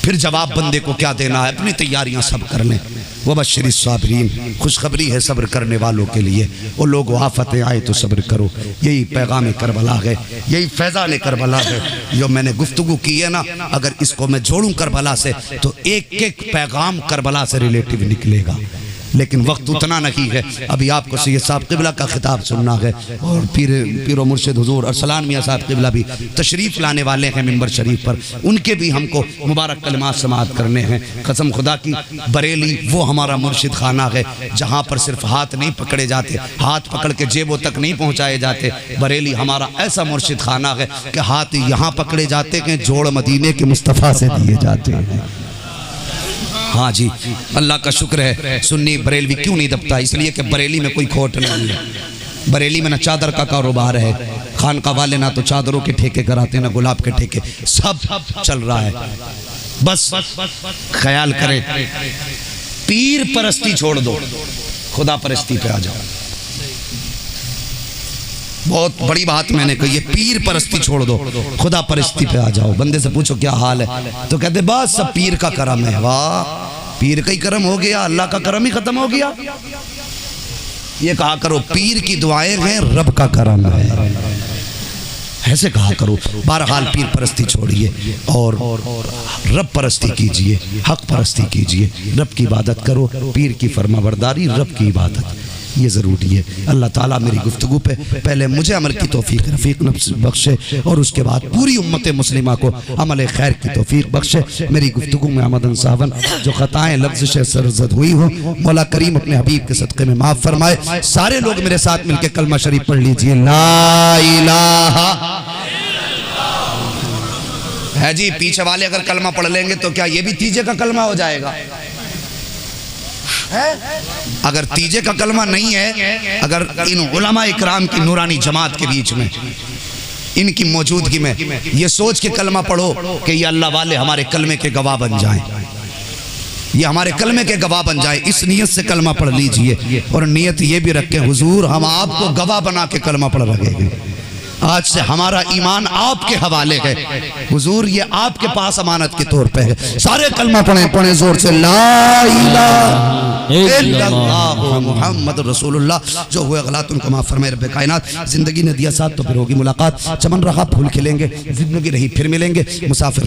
फिर जवाब बंदे को क्या देना है। अपनी तैयारियां सब कर लें। वो बशरी साबरीन, खुशखबरी है सब्र करने वालों के लिए। वो लोग आफतें आए तो सब्र करो। यही पैगाम करबला है, यही फैज़ान करबला है जो मैंने गुफ्तगू की है ना। अगर इसको मैं जोड़ूं करबला से तो एक पैगाम करबला से रिलेटिव निकलेगा, लेकिन वक्त उतना नहीं है। अभी आपको सैयद साहब क़िबला का खिताब सुनना है, और पीरो मुर्शिद हुजूर अरसलान मियाँ साहब क़िबला भी तशरीफ़ लाने वाले हैं मिंबर शरीफ पर। उनके भी हमको मुबारक कलमात समाअत करने हैं। कसम खुदा की, बरेली वो हमारा मुर्शिद खाना है जहाँ पर सिर्फ हाथ नहीं पकड़े जाते, हाथ पकड़ के जेबों तक नहीं पहुँचाए जाते। बरेली हमारा ऐसा मुर्शिद खाना है कि हाथ यहाँ पकड़े जाते हैं, जोड़ मदीने के मुस्तफ़ा से दिए जाते हैं। हाँ जी, अल्लाह का शुक्र है। सुन्नी बरेलवी क्यों नहीं दबता? इसलिए कि बरेली में कोई खोट नहीं है। बरेली में ना चादर का कारोबार है, खानका वाले ना तो चादरों के ठेके कराते हैं, ना गुलाब के ठेके, सब चल रहा है। बस ख्याल करें, पीर परस्ती छोड़ दो, खुदा परस्ती पे आ जाओ। बहुत बड़ी बात मैंने कही है, पीर परस्ती छोड़ दो, खुदा परस्ती पे आ जाओ। बंदे से पूछो क्या हाल है तो कहते बस सब पीर का करम है। वाह, पीर का ही करम हो गया, अल्लाह का करम ही खत्म हो गया। ये कहा करो पीर की दुआएं हैं, रब का करम है, ऐसे कहा करो। बहरहाल पीर परस्ती छोड़िए और रब परस्ती कीजिए, हक परस्ती कीजिए। रब की इबादत करो, पीर की फरमाबरदारी, रब की इबादत, ये ज़रूरी है। अल्लाह ताला मेरी गुफ्तगू पे पहले मुझे अमल की तौफीक रफ़ीक नफ्स बख्शे, और उसके बाद पूरी उम्मत मुस्लिमा को अमल खैर की तौफीक बख्शे। मेरी गुफ्तगू में आमदन सावन जो ख़ताएँ लफ्ज़ सरज़द हुई हो, मौला करीम अपने हबीब के सदक़े में माफ़ फरमाए। सारे लोग मेरे साथ मिलकर कलमा शरीफ पढ़ लीजिए, ला इलाहा है जी। पीछे वाले अगर कलमा पढ़ लेंगे तो क्या ये भी तीजे का कलमा हो जाएगा? अगर तीजे का कलमा नहीं है, अगर इन उलमा इकराम की नूरानी जमात के बीच में, इनकी मौजूदगी में ये सोच के कलमा पढ़ो कि ये अल्लाह वाले हमारे कलमे के गवाह बन जाएं, ये हमारे कलमे के गवाह बन जाए, इस नीयत से कलमा पढ़ लीजिए। और नीयत ये भी रखें, हुजूर हम आपको गवाह बना के कलमा पढ़ रहे हैं। आज से हमारा ईमान आपके हवाले है हुजूर, ये आपके पास अमानत के तौर पे है। सारे कलमा पढ़े जोर से, ला इलाहा इल्लल्लाह मुहम्मद रसूलुल्लाह। जो हुए गलत उनको माफ फरमाए रब्बे कायनात। जिंदगी ने दिया साथ तो फिर होगी मुलाकात, चमन रहा फूल खिलेंगे, जिंदगी रही फिर मिलेंगे। मुसाफिर